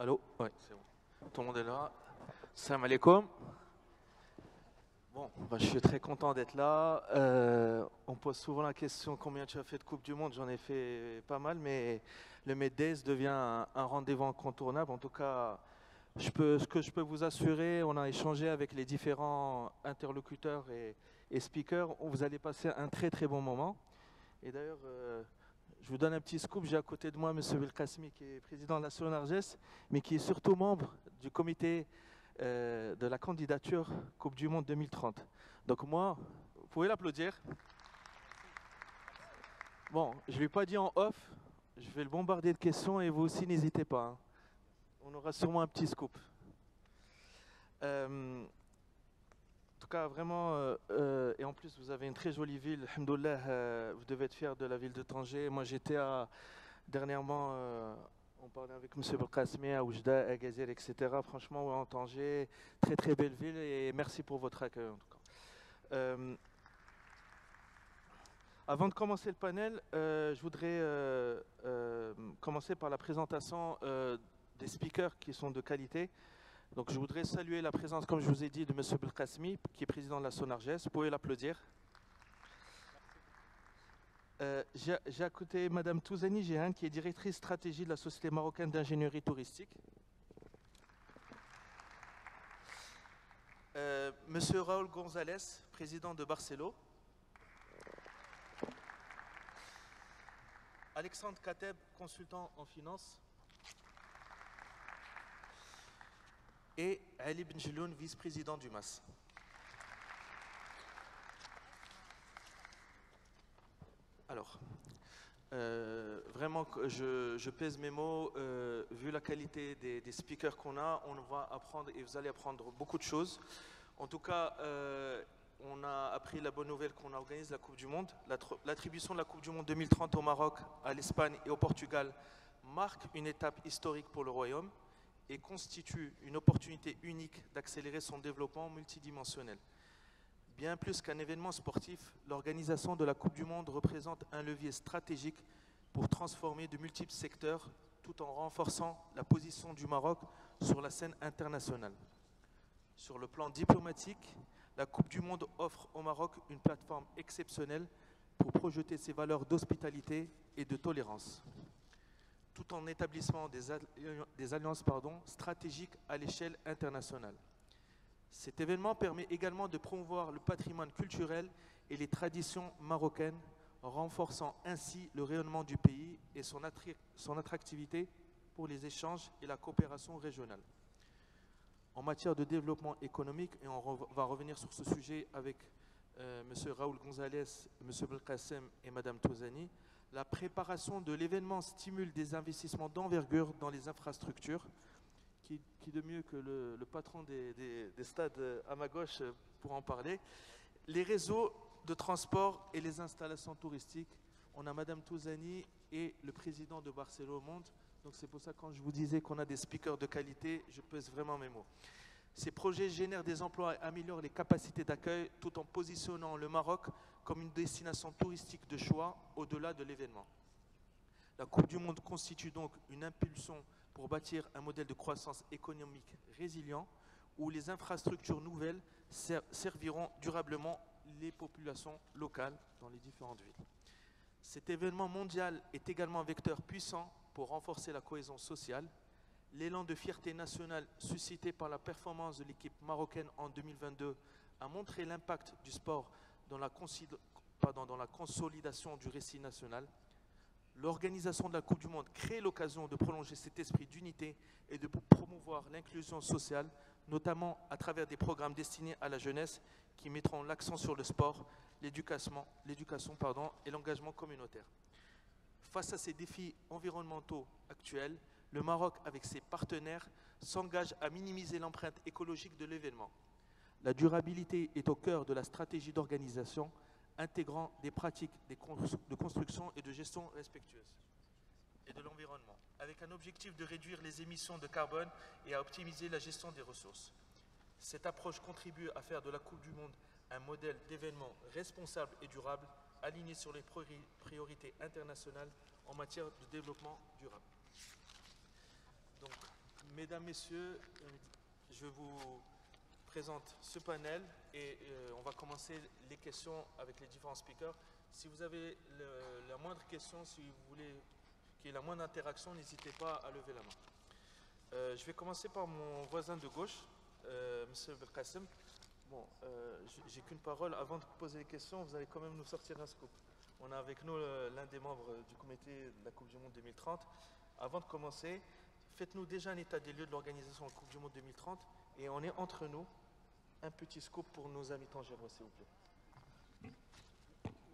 Allô? Ouais, c'est bon. Tout le monde est là. Salam alaikum. Bon, bah, je suis très content d'être là. On pose souvent la question combien tu as fait de Coupe du Monde. J'en ai fait pas mal, mais le Meddays devient un rendez-vous incontournable. En tout cas, ce que je peux vous assurer, on a échangé avec les différents interlocuteurs et speakers. Vous allez passer un très très bon moment. Et d'ailleurs, je vous donne un petit scoop. J'ai à côté de moi M. Belkacemi, qui est président de la Sonarges, mais qui est surtout membre du comité de la candidature Coupe du Monde 2030. Donc moi, vous pouvez l'applaudir. Bon, je ne lui ai pas dit en off, je vais le bombarder de questions et vous aussi n'hésitez pas, hein. On aura sûrement un petit scoop. En tout cas, vraiment, et en plus vous avez une très jolie ville, alhamdoulilah, vous devez être fiers de la ville de Tanger. Moi j'étais dernièrement, on parlait avec M. Belkacemi à Oujda, à Agadir, etc. Franchement, ouais, en Tanger, très très belle ville et merci pour votre accueil en tout cas. Avant de commencer le panel, je voudrais commencer par la présentation des speakers qui sont de qualité. Donc je voudrais saluer la présence, comme je vous ai dit, de M. Belkacemi, qui est président de la Sonarges. Vous pouvez l'applaudir. J'ai à côté Mme Touzani Jehan, qui est directrice stratégie de la Société marocaine d'ingénierie touristique. Monsieur Raoul González, président de Barcelo. Alexandre Kateb, consultant en finance. Et Ali Benjeloun, vice-président du MAS. Alors, vraiment, je pèse mes mots. Vu la qualité des speakers qu'on a, on va apprendre et vous allez apprendre beaucoup de choses. En tout cas, on a appris la bonne nouvelle qu'on organise la Coupe du Monde. L'attribution de la Coupe du Monde 2030 au Maroc, à l'Espagne et au Portugal marque une étape historique pour le Royaume et constitue une opportunité unique d'accélérer son développement multidimensionnel. Bien plus qu'un événement sportif, l'organisation de la Coupe du Monde représente un levier stratégique pour transformer de multiples secteurs tout en renforçant la position du Maroc sur la scène internationale. Sur le plan diplomatique, la Coupe du Monde offre au Maroc une plateforme exceptionnelle pour projeter ses valeurs d'hospitalité et de tolérance, tout en établissant des alliances stratégiques à l'échelle internationale. Cet événement permet également de promouvoir le patrimoine culturel et les traditions marocaines, renforçant ainsi le rayonnement du pays et son attractivité pour les échanges et la coopération régionale. En matière de développement économique, et on va revenir sur ce sujet avec M. Raoul González, M. Belkacem et Mme Touzani, la préparation de l'événement stimule des investissements d'envergure dans les infrastructures. Qui de mieux que le patron des stades à ma gauche pour en parler. Les réseaux de transport et les installations touristiques. On a Mme Touzani et le président de Barcelo au monde. Donc c'est pour ça que quand je vous disais qu'on a des speakers de qualité, je pèse vraiment mes mots. Ces projets génèrent des emplois et améliorent les capacités d'accueil tout en positionnant le Maroc comme une destination touristique de choix au-delà de l'événement. La Coupe du Monde constitue donc une impulsion pour bâtir un modèle de croissance économique résilient où les infrastructures nouvelles serviront durablement les populations locales dans les différentes villes. Cet événement mondial est également un vecteur puissant pour renforcer la cohésion sociale. L'élan de fierté nationale suscité par la performance de l'équipe marocaine en 2022 a montré l'impact du sport dans la consolidation du récit national. L'organisation de la Coupe du Monde crée l'occasion de prolonger cet esprit d'unité et de promouvoir l'inclusion sociale, notamment à travers des programmes destinés à la jeunesse qui mettront l'accent sur le sport, l'éducation et l'engagement communautaire. Face à ces défis environnementaux actuels, le Maroc, avec ses partenaires, s'engage à minimiser l'empreinte écologique de l'événement. La durabilité est au cœur de la stratégie d'organisation, intégrant des pratiques de construction et de gestion respectueuses et de l'environnement, avec un objectif de réduire les émissions de carbone et à optimiser la gestion des ressources. Cette approche contribue à faire de la Coupe du Monde un modèle d'événement responsable et durable, aligné sur les priorités internationales en matière de développement durable. Donc, Mesdames, Messieurs, je vous présente ce panel et on va commencer les questions avec les différents speakers. Si vous avez la moindre question, si vous voulez qu'il y ait la moindre interaction, n'hésitez pas à lever la main. Je vais commencer par mon voisin de gauche, M. Belkacem. Bon, j'ai qu'une parole. Avant de poser les questions, vous allez quand même nous sortir un scoop. On a avec nous l'un des membres du comité de la Coupe du Monde 2030. Avant de commencer, faites-nous déjà un état des lieux de l'organisation de la Coupe du Monde 2030 et on est entre nous. Un petit scoop pour nos amis tangérois, s'il vous plaît.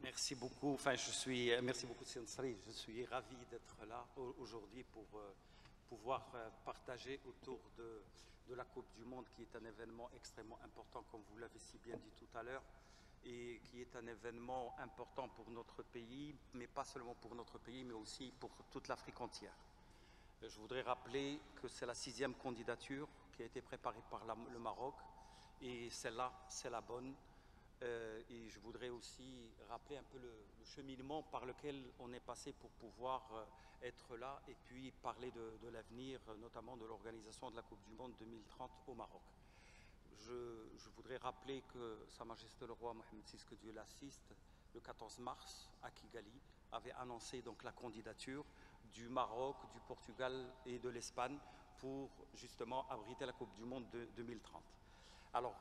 Merci beaucoup. Merci beaucoup, Sensari. Je suis ravi d'être là aujourd'hui pour pouvoir partager autour de la Coupe du Monde, qui est un événement extrêmement important, comme vous l'avez si bien dit tout à l'heure, et qui est un événement important pour notre pays, mais pas seulement pour notre pays, mais aussi pour toute l'Afrique entière. Je voudrais rappeler que c'est la 6e candidature qui a été préparée par le Maroc, et celle-là, c'est la bonne. Et je voudrais aussi rappeler un peu le cheminement par lequel on est passé pour pouvoir être là et puis parler de l'avenir, notamment de l'organisation de la Coupe du Monde 2030 au Maroc. Je voudrais rappeler que Sa Majesté le Roi Mohamed VI, que Dieu l'assiste, le 14 mars à Kigali, avait annoncé donc la candidature du Maroc, du Portugal et de l'Espagne pour justement abriter la Coupe du Monde de 2030. Alors,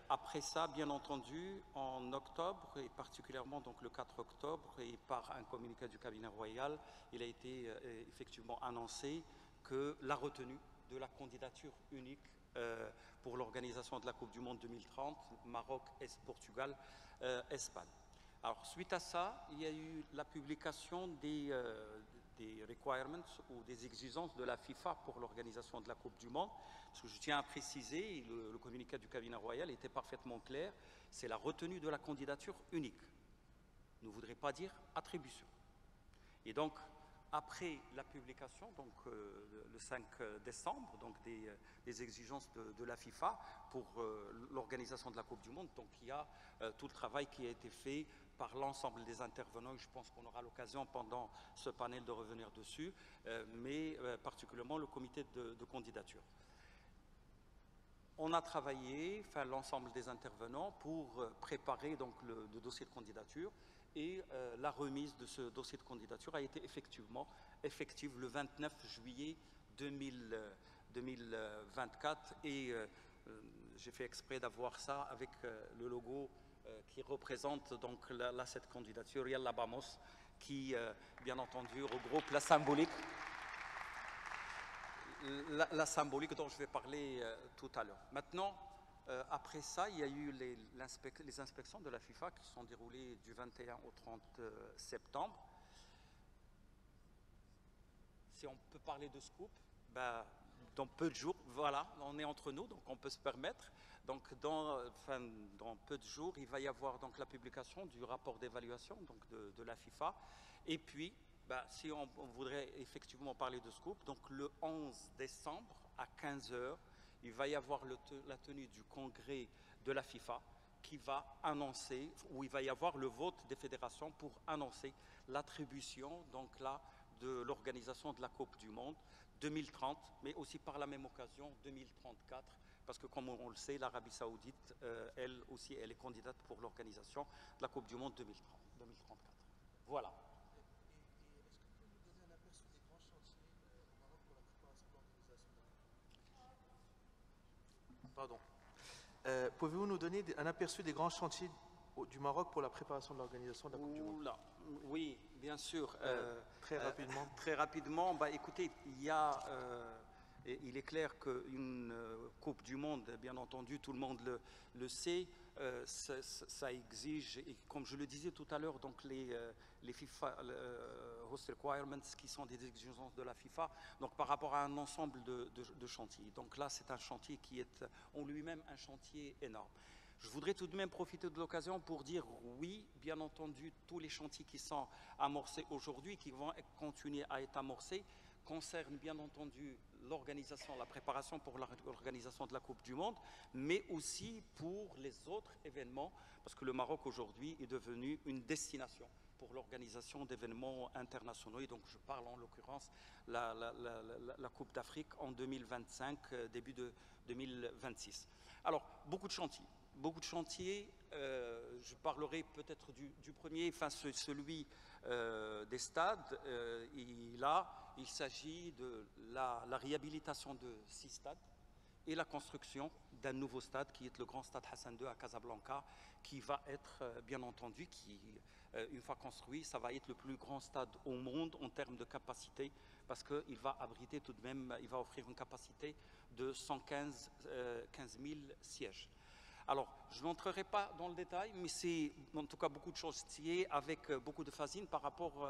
après ça, bien entendu, en octobre, et particulièrement donc le 4 octobre, et par un communiqué du cabinet royal, il a été effectivement annoncé que la retenue de la candidature unique pour l'organisation de la Coupe du Monde 2030, Maroc, Portugal, Espagne. Alors, suite à ça, il y a eu la publication des requirements ou des exigences de la FIFA pour l'organisation de la Coupe du Monde. Parce que je tiens à préciser, le communiqué du cabinet royal était parfaitement clair, c'est la retenue de la candidature unique. Ne voudrait pas dire attribution. Et donc, après la publication, donc le 5 décembre, donc des exigences de la FIFA pour l'organisation de la Coupe du Monde, donc il y a tout le travail qui a été fait par l'ensemble des intervenants. Je pense qu'on aura l'occasion pendant ce panel de revenir dessus, mais particulièrement le comité de candidature. On a travaillé, enfin l'ensemble des intervenants, pour préparer donc le dossier de candidature. Et la remise de ce dossier de candidature a été effective le 29 juillet 2024 et j'ai fait exprès d'avoir ça avec le logo qui représente donc cette candidature, Yalla Vamos, qui bien entendu regroupe la symbolique dont je vais parler tout à l'heure. Maintenant, après ça, il y a eu les inspections de la FIFA qui se sont déroulées du 21 au 30 septembre. Si on peut parler de scoop, dans peu de jours, voilà, on est entre nous, donc on peut se permettre. Donc dans peu de jours, il va y avoir donc la publication du rapport d'évaluation de la FIFA. Et puis, si on voudrait effectivement parler de scoop, donc le 11 décembre à 15 h, il va y avoir la tenue du congrès de la FIFA qui va annoncer, où il va y avoir le vote des fédérations pour annoncer l'attribution donc là de l'organisation de la Coupe du Monde 2030, mais aussi par la même occasion 2034, parce que comme on le sait, l'Arabie Saoudite, elle aussi, elle est candidate pour l'organisation de la Coupe du Monde 2034. Voilà. Pardon. Pouvez-vous nous donner un aperçu des grands chantiers du Maroc pour la préparation de l'organisation de la Coupe du Monde? Oui, bien sûr. Très rapidement. Très rapidement. Écoutez, il est clair qu'une Coupe du Monde, bien entendu, tout le monde le sait, ça exige, et comme je le disais tout à l'heure, donc les FIFA host requirements qui sont des exigences de la FIFA, donc par rapport à un ensemble de chantiers. Donc là, c'est un chantier qui est en lui-même un chantier énorme. Je voudrais tout de même profiter de l'occasion pour dire oui, bien entendu, tous les chantiers qui sont amorcés aujourd'hui, qui vont continuer à être amorcés, concernent bien entendu l'organisation, la préparation pour l'organisation de la Coupe du Monde, mais aussi pour les autres événements, parce que le Maroc aujourd'hui est devenu une destination pour l'organisation d'événements internationaux. Et donc, je parle en l'occurrence la Coupe d'Afrique en 2025, début de 2026. Alors, beaucoup de chantiers. Beaucoup de chantiers. Je parlerai peut-être du premier, enfin celui des stades. Il s'agit de la réhabilitation de 6 stades et la construction d'un nouveau stade qui est le grand stade Hassan II à Casablanca, qui va être, bien entendu, une fois construit, ça va être le plus grand stade au monde en termes de capacité, parce qu'il va abriter tout de même, il va offrir une capacité de 115 000 sièges. Alors, je n'entrerai pas dans le détail, mais c'est en tout cas beaucoup de chantiers avec beaucoup de phasines par rapport,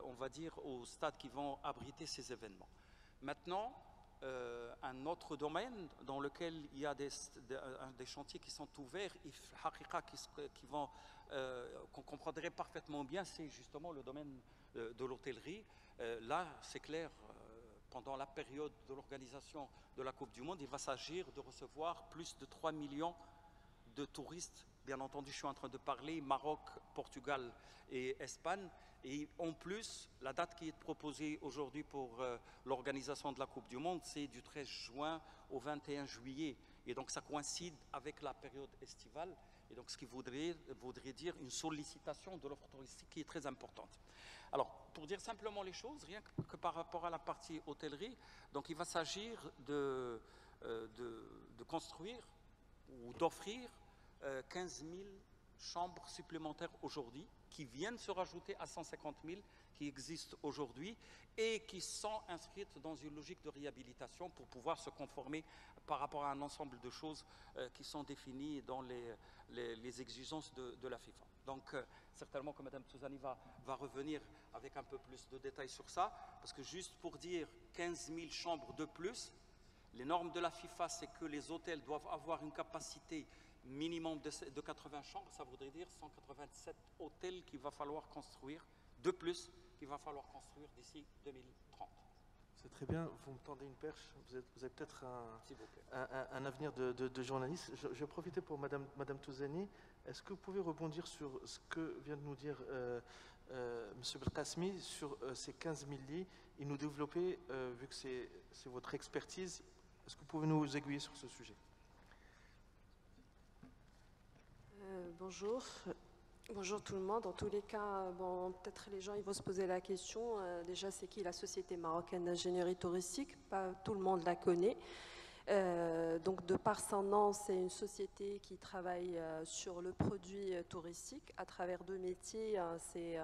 on va dire, aux stades qui vont abriter ces événements. Maintenant, un autre domaine dans lequel il y a des chantiers qui sont ouverts et qu'on comprendrait parfaitement bien, c'est justement le domaine de l'hôtellerie. Là, c'est clair, pendant la période de l'organisation de la Coupe du Monde, il va s'agir de recevoir plus de 3 millions de touristes. Bien entendu, je suis en train de parler Maroc, Portugal et Espagne. Et en plus, la date qui est proposée aujourd'hui pour l'organisation de la Coupe du Monde, c'est du 13 juin au 21 juillet. Et donc, ça coïncide avec la période estivale. Et donc, ce qui voudrait dire une sollicitation de l'offre touristique qui est très importante. Alors, pour dire simplement les choses, rien que par rapport à la partie hôtellerie, donc il va s'agir de construire ou d'offrir 15 000 chambres supplémentaires aujourd'hui, qui viennent se rajouter à 150 000 qui existent aujourd'hui et qui sont inscrites dans une logique de réhabilitation pour pouvoir se conformer par rapport à un ensemble de choses qui sont définies dans les exigences de la FIFA. Donc, certainement que Mme Touzani va revenir avec un peu plus de détails sur ça, parce que juste pour dire 15 000 chambres de plus, les normes de la FIFA, c'est que les hôtels doivent avoir une capacité minimum de 80 chambres. Ça voudrait dire 187 hôtels qu'il va falloir construire, de plus, qu'il va falloir construire d'ici 2030. C'est très bien, vous me tendez une perche, vous avez peut-être un avenir de journaliste. Je vais profiter pour Madame Touzani. Est-ce que vous pouvez rebondir sur ce que vient de nous dire M. Belkacemi sur ces 15 000 lits et nous développer, vu que c'est votre expertise, est-ce que vous pouvez nous aiguiller sur ce sujet? Bonjour. Bonjour tout le monde. En tous les cas, bon, peut-être les gens ils vont se poser la question, déjà c'est qui la Société marocaine d'ingénierie touristique? Pas tout le monde la connaît. Donc de par son nom, c'est une société qui travaille sur le produit touristique à travers 2 métiers. C'est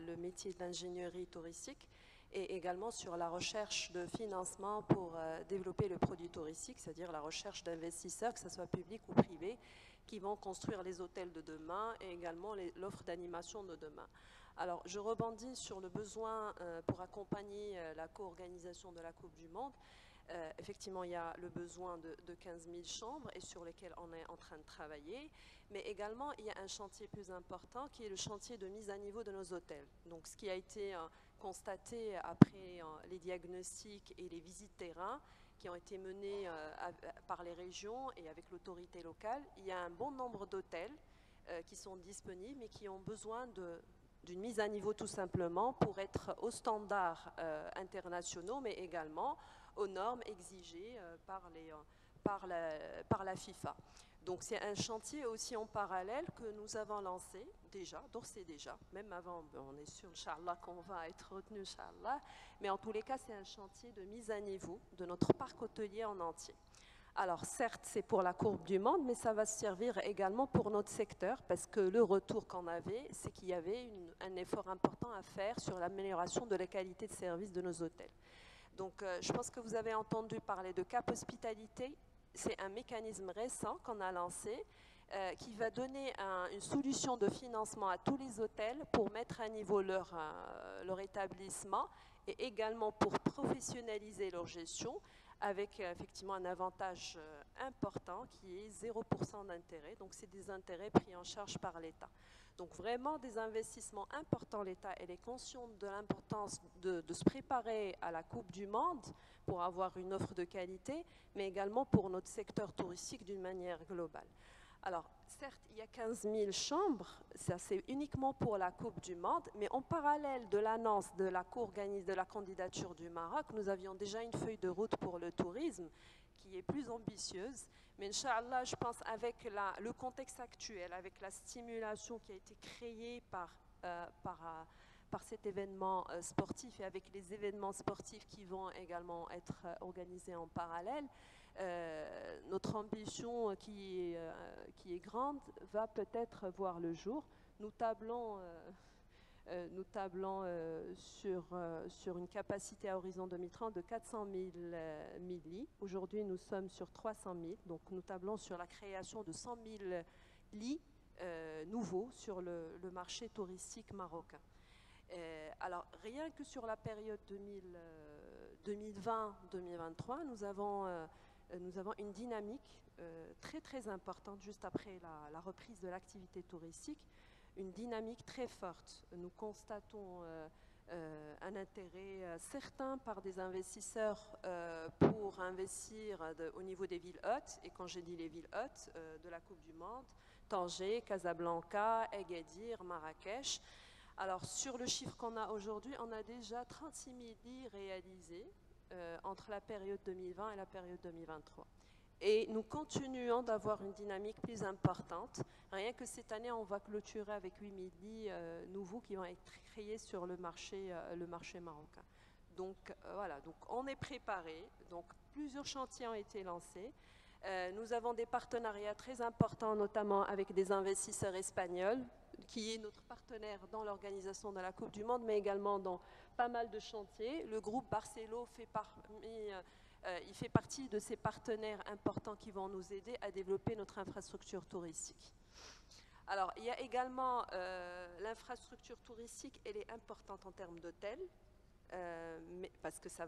le métier de l'ingénierie touristique et également sur la recherche de financement pour développer le produit touristique, c'est-à-dire la recherche d'investisseurs, que ce soit public ou privé, qui vont construire les hôtels de demain et également l'offre d'animation de demain. Alors, je rebondis sur le besoin pour accompagner la co-organisation de la Coupe du Monde. Effectivement, il y a le besoin de 15 000 chambres et sur lesquelles on est en train de travailler, mais également il y a un chantier plus important qui est le chantier de mise à niveau de nos hôtels. Donc, ce qui a été constaté après les diagnostics et les visites terrain qui ont été menées par les régions et avec l'autorité locale, il y a un bon nombre d'hôtels qui sont disponibles mais qui ont besoin d'une mise à niveau tout simplement pour être aux standards internationaux, mais également aux normes exigées par la FIFA. Donc c'est un chantier aussi en parallèle que nous avons lancé déjà, d'ores et déjà, même avant, on est sûr, Inch'Allah, qu'on va être retenu, Inch'Allah, mais en tous les cas, c'est un chantier de mise à niveau de notre parc hôtelier en entier. Alors certes, c'est pour la Coupe du Monde, mais ça va servir également pour notre secteur, parce que le retour qu'on avait, c'est qu'il y avait un effort important à faire sur l'amélioration de la qualité de service de nos hôtels. Donc je pense que vous avez entendu parler de Cap Hospitalité. C'est un mécanisme récent qu'on a lancé qui va donner une solution de financement à tous les hôtels pour mettre à niveau leur établissement et également pour professionnaliser leur gestion avec effectivement un avantage important qui est 0% d'intérêt. Donc c'est des intérêts pris en charge par l'État. Donc vraiment des investissements importants. L'État est conscient de l'importance de se préparer à la Coupe du Monde pour avoir une offre de qualité, mais également pour notre secteur touristique d'une manière globale. Alors, certes, il y a 15 000 chambres, ça c'est uniquement pour la Coupe du Monde, mais en parallèle de l'annonce de la co-organise de la candidature du Maroc, nous avions déjà une feuille de route pour le tourisme qui est plus ambitieuse. Mais Inch'Allah, je pense avec le contexte actuel, avec la stimulation qui a été créée par cet événement sportif et avec les événements sportifs qui vont également être organisés en parallèle, notre ambition qui est grande va peut-être voir le jour. Nous tablons sur une capacité à horizon 2030 de 400 000 lits. Aujourd'hui, nous sommes sur 300 000. Donc, nous tablons sur la création de 100 000 lits nouveaux sur le marché touristique marocain. Alors, rien que sur la période 2020-2023, nous avons une dynamique très très importante juste après la reprise de l'activité touristique, une dynamique très forte. Nous constatons un intérêt certain par des investisseurs pour investir au niveau des villes hôtes, et quand j'ai dit les villes hôtes de la Coupe du Monde, Tanger, Casablanca, Agadir, Marrakech. Alors sur le chiffre qu'on a aujourd'hui, on a déjà 36 000 lits réalisés entre la période 2020 et la période 2023. Et nous continuons d'avoir une dynamique plus importante. Rien que cette année, on va clôturer avec 8 000 lits nouveaux qui vont être créés sur le marché marocain. Donc voilà, donc on est préparé. Donc plusieurs chantiers ont été lancés. Nous avons des partenariats très importants, notamment avec des investisseurs espagnols, qui est notre partenaire dans l'organisation de la Coupe du Monde, mais également dans pas mal de chantiers. Le groupe Barcelo il fait partie de ces partenaires importants qui vont nous aider à développer notre infrastructure touristique. Alors, il y a également l'infrastructure touristique, elle est importante en termes d'hôtels, parce que ça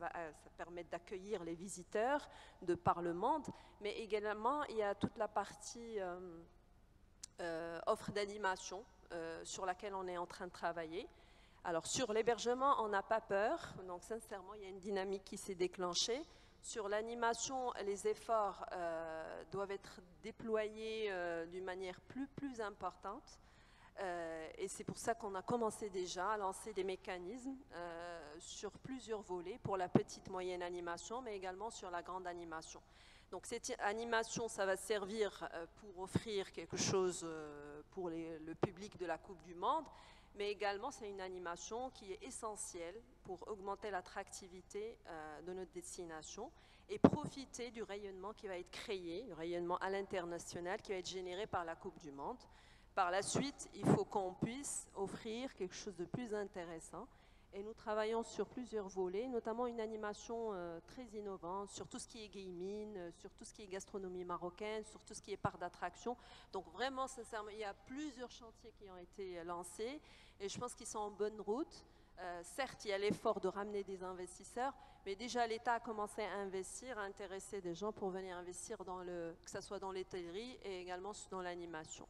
permet d'accueillir les visiteurs de par le monde, mais également il y a toute la partie offre d'animation sur laquelle on est en train de travailler. Alors sur l'hébergement, on n'a pas peur, donc sincèrement il y a une dynamique qui s'est déclenchée. Sur l'animation, les efforts doivent être déployés d'une manière plus importante. Et c'est pour ça qu'on a commencé déjà à lancer des mécanismes sur plusieurs volets pour la petite moyenne animation, mais également sur la grande animation. Donc cette animation, ça va servir pour offrir quelque chose pour le public de la Coupe du Monde, mais également c'est une animation qui est essentielle pour augmenter l'attractivité de notre destination et profiter du rayonnement qui va être créé, du rayonnement à l'international qui va être généré par la Coupe du Monde. Par la suite, il faut qu'on puisse offrir quelque chose de plus intéressant. Et nous travaillons sur plusieurs volets, notamment une animation très innovante sur tout ce qui est gaming, sur tout ce qui est gastronomie marocaine, sur tout ce qui est parc d'attraction. Donc vraiment, sincèrement, il y a plusieurs chantiers qui ont été lancés et je pense qu'ils sont en bonne route. Certes, il y a l'effort de ramener des investisseurs, mais déjà l'État a commencé à investir, à intéresser des gens pour venir investir que ce soit dans l'hôtellerie et également dans l'animation.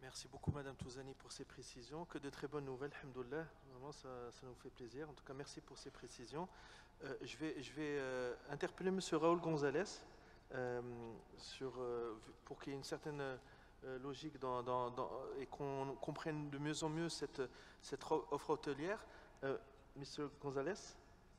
Merci beaucoup, Madame Touzani, pour ces précisions. Que de très bonnes nouvelles, alhamdoulilah. Vraiment, ça nous fait plaisir. En tout cas, merci pour ces précisions. Je vais interpeller M. Raoul González pour qu'il y ait une certaine logique et qu'on comprenne de mieux en mieux cette offre hôtelière. Monsieur González,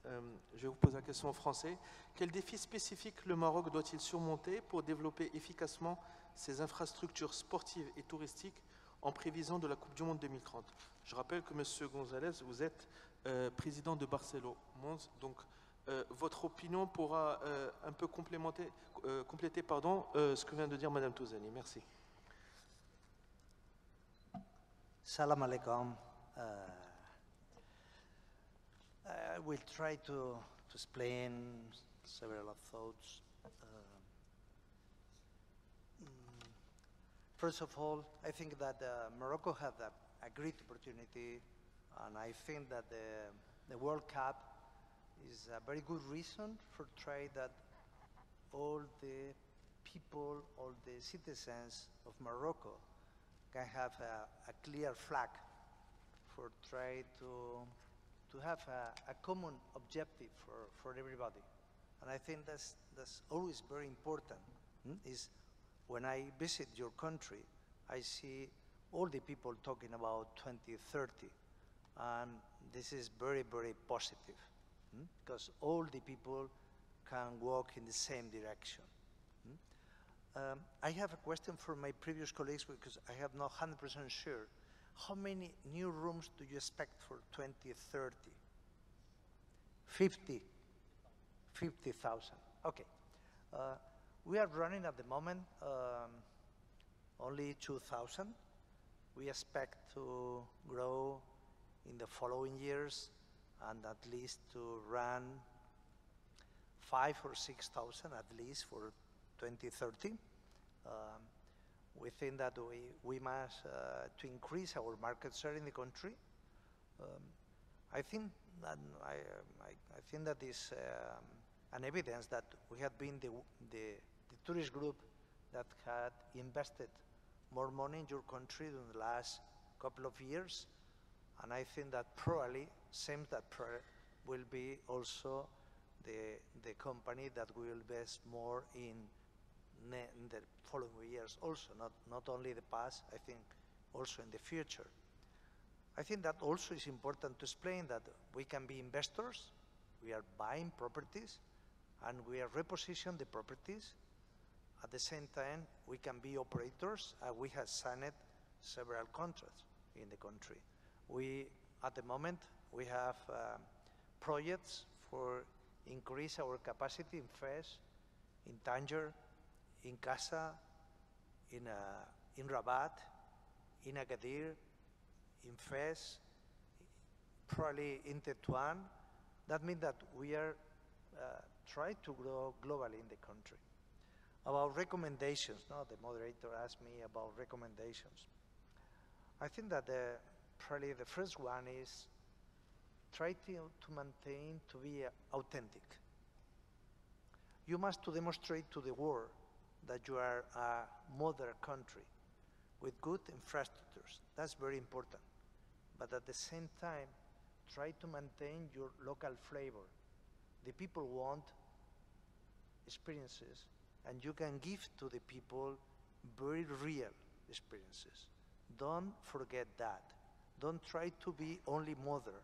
je vais vous poser la question en français. Quels défis spécifiques le Maroc doit-il surmonter pour développer efficacement ses infrastructures sportives et touristiques en prévision de la Coupe du Monde 2030? Je rappelle que M. González, vous êtes président de Barcelo Mons, donc votre opinion pourra un peu compléter ce que vient de dire Mme Touzani. Merci. Salam alaikum. I will try to explain several thoughts. First of all, I think that Morocco had a great opportunity, and I think that the World Cup is a very good reason for try that all the people, all the citizens of Morocco can have a clear flag for try to have a common objective for everybody. And I think that's always very important, is when I visit your country, I see all the people talking about 2030, and this is very, very positive, because all the people can walk in the same direction. I have a question for my previous colleagues, because I have not 100% sure. How many new rooms do you expect for 2030? 50,000. Okay. We are running at the moment only 2,000. We expect to grow in the following years and at least to run 5,000 or 6,000 at least for 2030. We think that we must to increase our market share in the country. I think that is an evidence that we have been the tourist group that had invested more money in your country in the last couple of years, and I think that probably seems that will be also the company that will invest more in the following years also, not only the past, I think also in the future. I think that also is important to explain that we can be investors, we are buying properties, and we are repositioning the properties. At the same time, we can be operators, and we have signed several contracts in the country. At the moment, we have projects for increase our capacity in Fes, in Tanger, in Casa, in Rabat, in Agadir, in Fes, probably in Tetuan. That means that we are trying to grow globally in the country. About recommendations, the moderator asked me about recommendations. I think that probably the first one is try to maintain, to be authentic. You must to demonstrate to the world that you are a modern country with good infrastructures. That's very important. But at the same time, try to maintain your local flavor. The people want experiences, and you can give to the people very real experiences. Don't forget that. Don't try to be only modern.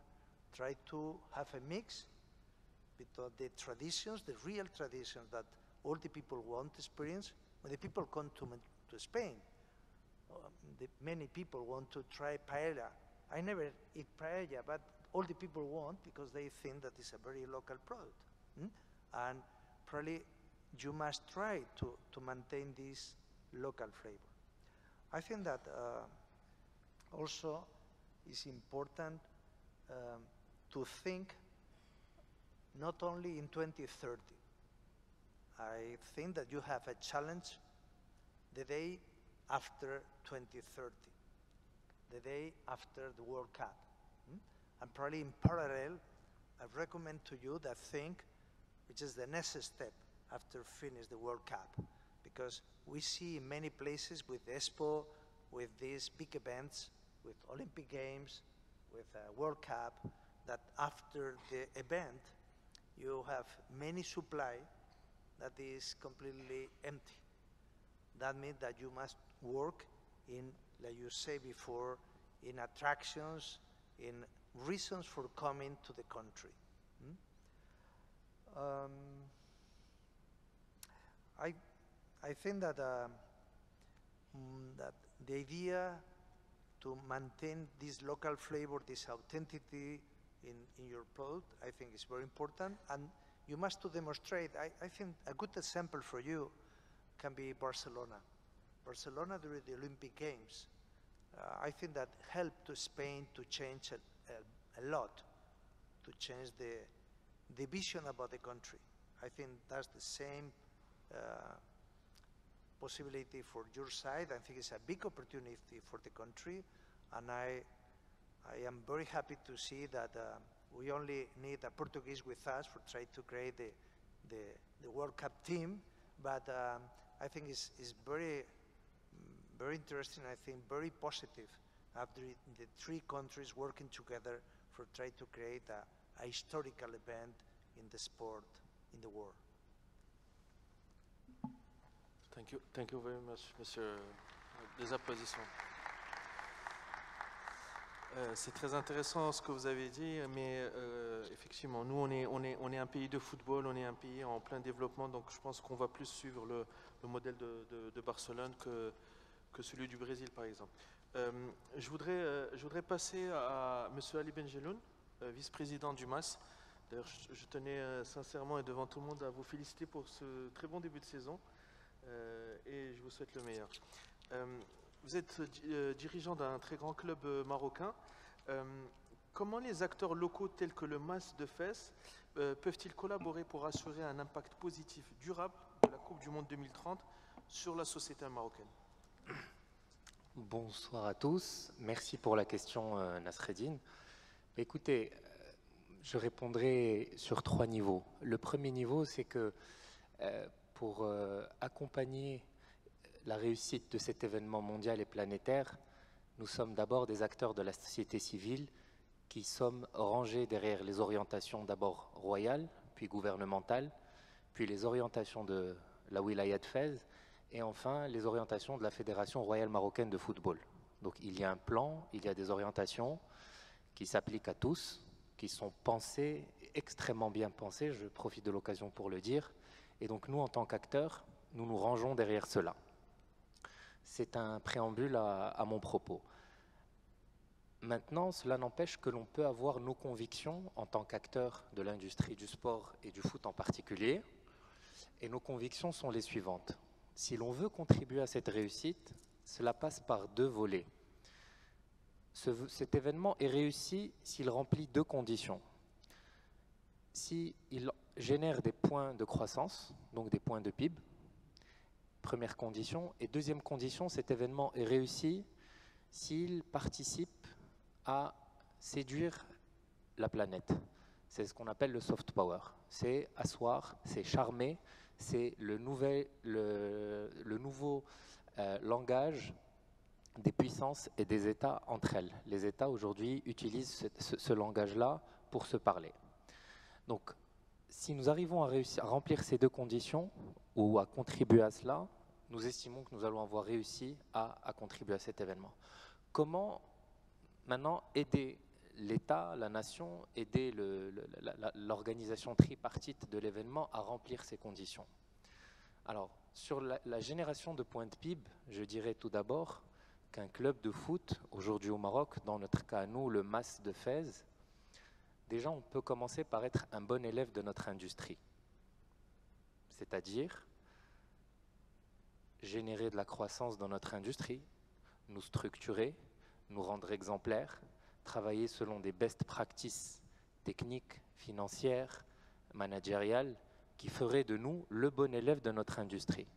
Try to have a mix between the traditions, the real traditions that all the people want to experience. When the people come to Spain, many people want to try paella. I never eat paella, but all the people want because they think that it's a very local product. And probably you must try to maintain this local flavor. I think that also it's important to think not only in 2030. I think that you have a challenge the day after 2030, the day after the World Cup. And probably in parallel, I recommend to you that think, which is the next step after finish the World Cup. Because we see in many places with Expo, with these big events, with Olympic Games, with World Cup, that after the event, you have many supply that is completely empty. That means that you must work in, like you say before, in attractions, in reasons for coming to the country. I think that that the idea to maintain this local flavor, this authenticity in your product, I think is very important, and you must to demonstrate. I think a good example for you can be Barcelona. Barcelona during the Olympic Games, I think that helped to Spain to change a lot, to change the vision about the country. I think that's the same possibility for your side. I think it's a big opportunity for the country, and I am very happy to see that we only need a Portuguese with us for trying to create the World Cup team, but I think it's very interesting, I think very positive after the three countries working together for trying to create a historical event in the sport in the world. Thank you very much, monsieur. Des applaudissements. C'est très intéressant ce que vous avez dit, mais effectivement, nous, on est un pays de football, on est un pays en plein développement, donc je pense qu'on va plus suivre le modèle de Barcelone que celui du Brésil, par exemple. Je voudrais passer à monsieur Ali Benjeloun, vice-président du MAS. D'ailleurs, je tenais sincèrement et devant tout le monde à vous féliciter pour ce très bon début de saison et je vous souhaite le meilleur. Vous êtes dirigeant d'un très grand club marocain. Comment les acteurs locaux tels que le MAS de Fès peuvent-ils collaborer pour assurer un impact positif durable de la Coupe du Monde 2030 sur la société marocaine? Bonsoir à tous. Merci pour la question, Nasreddine. Écoutez, je répondrai sur 3 niveaux. Le premier niveau, c'est que pour accompagner la réussite de cet événement mondial et planétaire, nous sommes d'abord des acteurs de la société civile qui sommes rangés derrière les orientations d'abord royales, puis gouvernementales, puis les orientations de la wilaya de Fès, et enfin les orientations de la Fédération royale marocaine de football. Donc il y a un plan, il y a des orientations qui s'appliquent à tous, qui sont pensées, extrêmement bien pensées, je profite de l'occasion pour le dire, et donc nous en tant qu'acteurs, nous nous rangeons derrière cela. C'est un préambule à mon propos. Maintenant, cela n'empêche que l'on peut avoir nos convictions en tant qu'acteurs de l'industrie du sport et du foot en particulier, et nos convictions sont les suivantes. Si l'on veut contribuer à cette réussite, cela passe par 2 volets. Cet événement est réussi s'il remplit 2 conditions. S'il génère des points de croissance, donc des points de PIB, première condition. Et deuxième condition, cet événement est réussi s'il participe à séduire la planète. C'est ce qu'on appelle le soft power. C'est asseoir, c'est charmer, c'est le nouveau langage des puissances et des États entre elles. Les États aujourd'hui utilisent ce langage-là pour se parler. Donc, si nous arrivons à réussir à remplir ces 2 conditions ou à contribuer à cela, nous estimons que nous allons avoir réussi à contribuer à cet événement. Comment maintenant aider l'État, la nation, aider l'organisation tripartite de l'événement à remplir ces conditions? Alors, sur la génération de points de PIB, je dirais tout d'abord qu'un club de foot, aujourd'hui au Maroc, dans notre cas, nous, le MAS de Fès, déjà, on peut commencer par être un bon élève de notre industrie. C'est-à-dire générer de la croissance dans notre industrie, nous structurer, nous rendre exemplaires, travailler selon des best practices techniques, financières, managériales, qui feraient de nous le bon élève de notre industrie.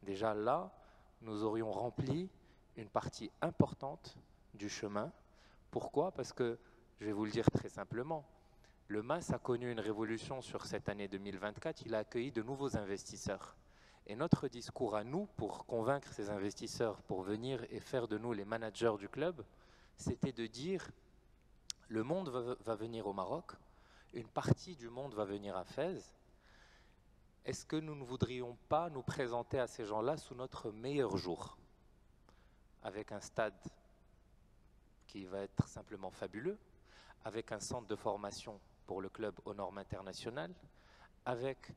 Déjà là, nous aurions rempli une partie importante du chemin. Pourquoi? Parce que, je vais vous le dire très simplement, le MAS a connu une révolution sur cette année 2024, il a accueilli de nouveaux investisseurs. Et notre discours à nous, pour convaincre ces investisseurs, pour venir et faire de nous les managers du club, c'était de dire, le monde va venir au Maroc, une partie du monde va venir à Fès. Est-ce que nous ne voudrions pas nous présenter à ces gens-là sous notre meilleur jour, avec un stade qui va être simplement fabuleux, avec un centre de formation pour le club aux normes internationales, avec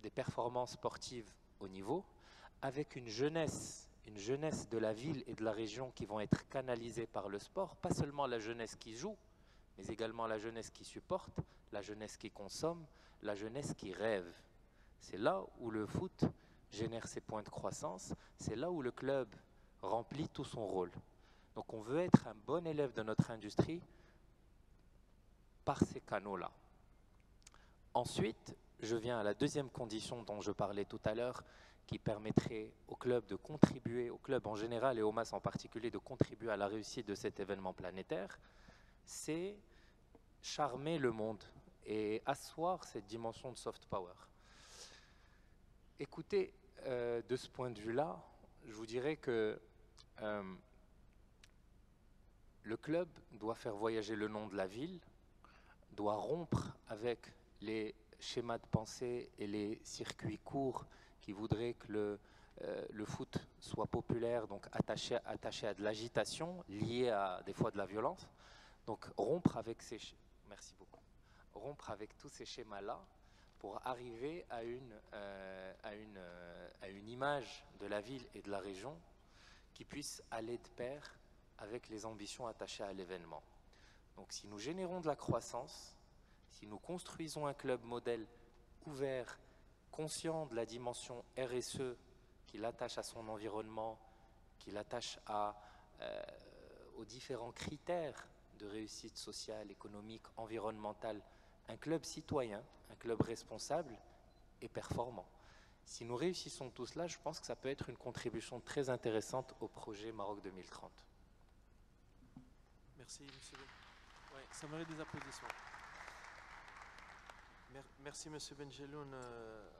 des performances sportives au niveau, avec une jeunesse de la ville et de la région qui vont être canalisées par le sport, pas seulement la jeunesse qui joue, mais également la jeunesse qui supporte, la jeunesse qui consomme, la jeunesse qui rêve. C'est là où le foot génère ses points de croissance, c'est là où le club remplit tout son rôle. Donc on veut être un bon élève de notre industrie par ces canaux-là. Ensuite, je viens à la deuxième condition dont je parlais tout à l'heure, qui permettrait au club de contribuer, au club en général et au MAS en particulier, de contribuer à la réussite de cet événement planétaire, c'est charmer le monde et asseoir cette dimension de soft power. Écoutez, de ce point de vue-là, je vous dirais que le club doit faire voyager le nom de la ville, doit rompre avec les schémas de pensée et les circuits courts qui voudraient que le foot soit populaire, donc attaché à de l'agitation, liée à des fois de la violence. Donc rompre avec merci beaucoup, rompre avec tous ces schémas-là pour arriver à une image de la ville et de la région qui puisse aller de pair avec les ambitions attachées à l'événement. Donc si nous générons de la croissance, si nous construisons un club modèle ouvert, conscient de la dimension RSE qui l'attache à son environnement, qui l'attache aux différents critères de réussite sociale, économique, environnementale, un club citoyen, un club responsable et performant. Si nous réussissons tout cela, je pense que ça peut être une contribution très intéressante au projet Maroc 2030. Merci, monsieur. Ouais, ça mérite des applaudissements. Merci, monsieur Benjeloun.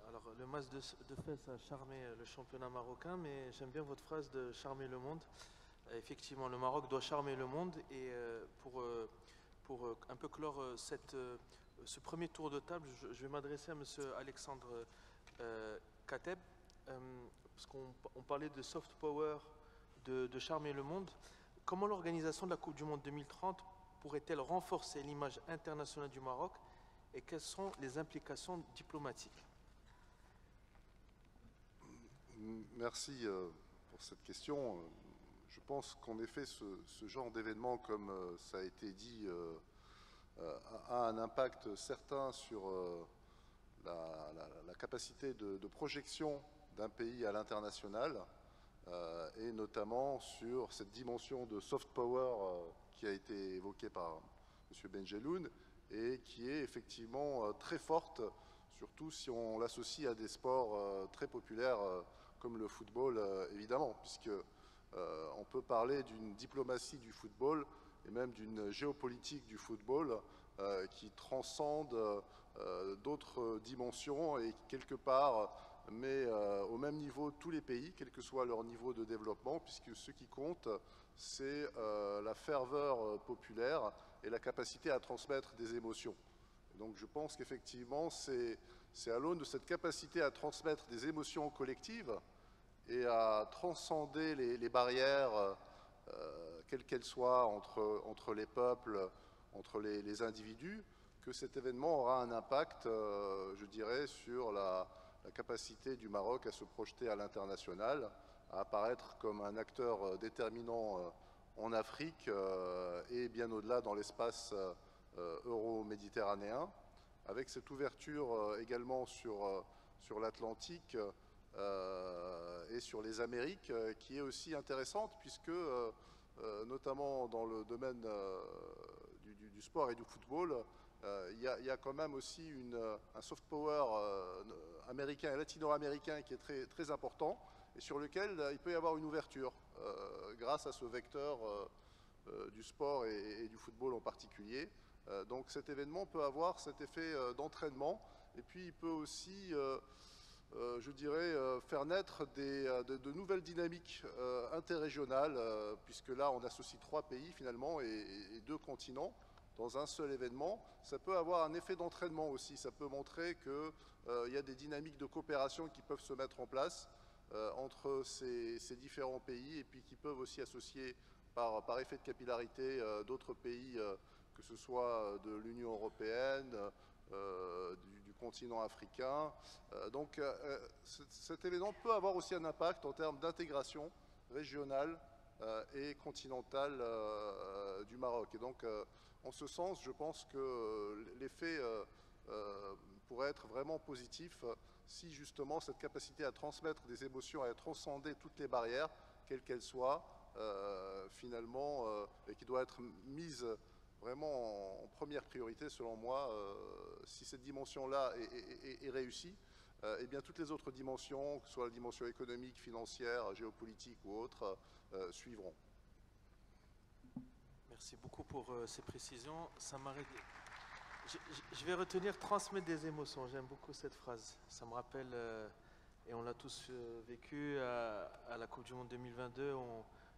Alors, le match de Fès a charmé le championnat marocain, mais j'aime bien votre phrase de charmer le monde. Effectivement, le Maroc doit charmer le monde. Et pour un peu clore ce premier tour de table, je vais m'adresser à monsieur Alexandre Kateb, parce qu'on parlait de soft power, de charmer le monde. Comment l'organisation de la Coupe du Monde 2030 pourrait-elle renforcer l'image internationale du Maroc et quelles sont les implications diplomatiques? Merci pour cette question. Je pense qu'en effet, ce genre d'événement, comme ça a été dit, a un impact certain sur la capacité de projection d'un pays à l'international, et notamment sur cette dimension de soft power qui a été évoquée par M. Benjeloun, et qui est effectivement très forte, surtout si on l'associe à des sports très populaires comme le football, évidemment, puisque on peut parler d'une diplomatie du football et même d'une géopolitique du football qui transcende d'autres dimensions et qui, quelque part, met au même niveau tous les pays, quel que soit leur niveau de développement, puisque ce qui compte, c'est la ferveur populaire et la capacité à transmettre des émotions. Donc je pense qu'effectivement, c'est à l'aune de cette capacité à transmettre des émotions collectives et à transcender les barrières, quelles qu'elles soient, entre les peuples, entre les individus, que cet événement aura un impact, je dirais, sur la capacité du Maroc à se projeter à l'international, à apparaître comme un acteur déterminant en Afrique et bien au-delà dans l'espace euro-méditerranéen, avec cette ouverture également sur l'Atlantique et sur les Amériques, qui est aussi intéressante, puisque notamment dans le domaine du sport et du football, il y a quand même aussi un soft power américain et latino-américain qui est très, très important, et sur lequel il peut y avoir une ouverture grâce à ce vecteur du sport et du football en particulier. Donc cet événement peut avoir cet effet d'entraînement, et puis il peut aussi, je dirais, faire naître de nouvelles dynamiques interrégionales, puisque là on associe 3 pays finalement et 2 continents dans un seul événement. Ça peut avoir un effet d'entraînement aussi, ça peut montrer qu'il y a des dynamiques de coopération qui peuvent se mettre en place entre ces différents pays, et puis qui peuvent aussi associer par effet de capillarité d'autres pays, que ce soit de l'Union européenne, du continent africain. Donc cet événement peut avoir aussi un impact en termes d'intégration régionale et continentale du Maroc. Et donc en ce sens, je pense que l'effet pourrait être vraiment positif si justement cette capacité à transmettre des émotions, à transcender toutes les barrières, quelles qu'elles soient, finalement, et qui doit être mise vraiment en première priorité, selon moi. Si cette dimension-là est réussie, eh bien toutes les autres dimensions, que ce soit la dimension économique, financière, géopolitique ou autre, suivront. Merci beaucoup pour ces précisions. Ça je vais retenir transmettre des émotions. J'aime beaucoup cette phrase. Ça me rappelle, et on l'a tous vécu à la Coupe du Monde 2022,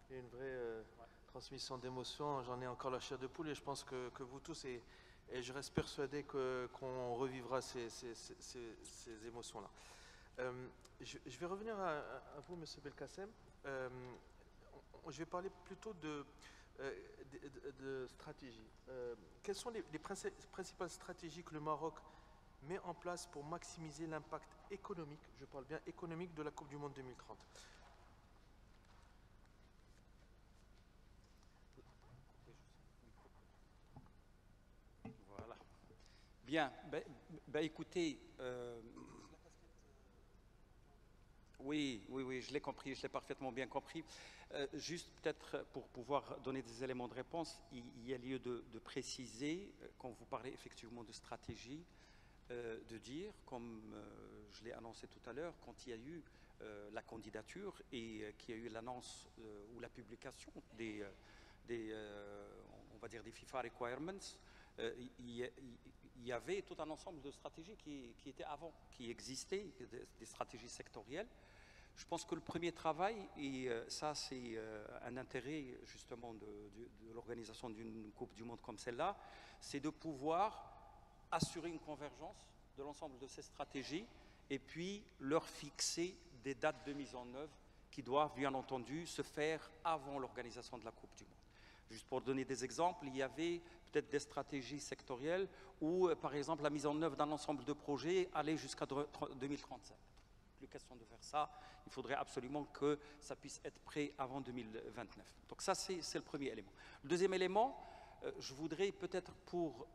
il y a une vraie transmission d'émotions. J'en ai encore la chair de poule, et je pense que vous tous, et et je reste persuadé qu'on revivra ces émotions-là. Je vais revenir à vous, M. Belkacem. Je vais parler plutôt de stratégie. Quelles sont les principales stratégies que le Maroc met en place pour maximiser l'impact économique, je parle bien économique, de la Coupe du Monde 2030? Voilà. Bien. Écoutez, oui, je l'ai compris, je l'ai parfaitement bien compris. Juste peut-être pour pouvoir donner des éléments de réponse, il y a lieu de préciser, quand vous parlez effectivement de stratégie, de dire, comme je l'ai annoncé tout à l'heure, quand il y a eu la candidature et qu'il y a eu l'annonce ou la publication des on va dire des FIFA requirements, il y avait tout un ensemble de stratégies qui étaient avant, qui existaient, des stratégies sectorielles. Je pense que le premier travail, et ça c'est un intérêt justement de l'organisation d'une Coupe du Monde comme celle-là, c'est de pouvoir assurer une convergence de l'ensemble de ces stratégies et puis leur fixer des dates de mise en œuvre qui doivent bien entendu se faire avant l'organisation de la Coupe du Monde. Juste pour donner des exemples, il y avait peut-être des stratégies sectorielles où, par exemple, la mise en œuvre d'un ensemble de projets allait jusqu'à 2035. Plus question de faire ça, il faudrait absolument que ça puisse être prêt avant 2029. Donc ça, c'est le premier élément. Le deuxième élément, je voudrais peut-être pour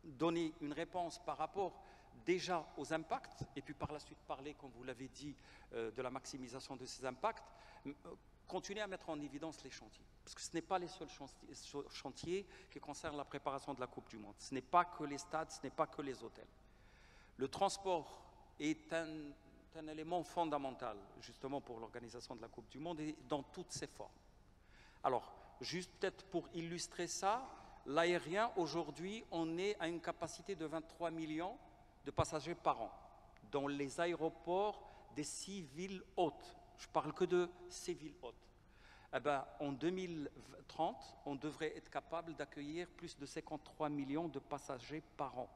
donner une réponse par rapport déjà aux impacts, et puis par la suite parler, comme vous l'avez dit, de la maximisation de ces impacts, continuer à mettre en évidence les chantiers. Parce que ce n'est pas les seuls chantiers qui concernent la préparation de la Coupe du Monde. Ce n'est pas que les stades, ce n'est pas que les hôtels. Le transport est un élément fondamental, justement, pour l'organisation de la Coupe du Monde et dans toutes ses formes. Alors, juste peut-être pour illustrer ça, l'aérien, aujourd'hui, on est à une capacité de 23 millions de passagers par an dans les aéroports des 6 villes hôtes. Je ne parle que de ces villes hôtes. Eh ben, en 2030, on devrait être capable d'accueillir plus de 53 millions de passagers par an.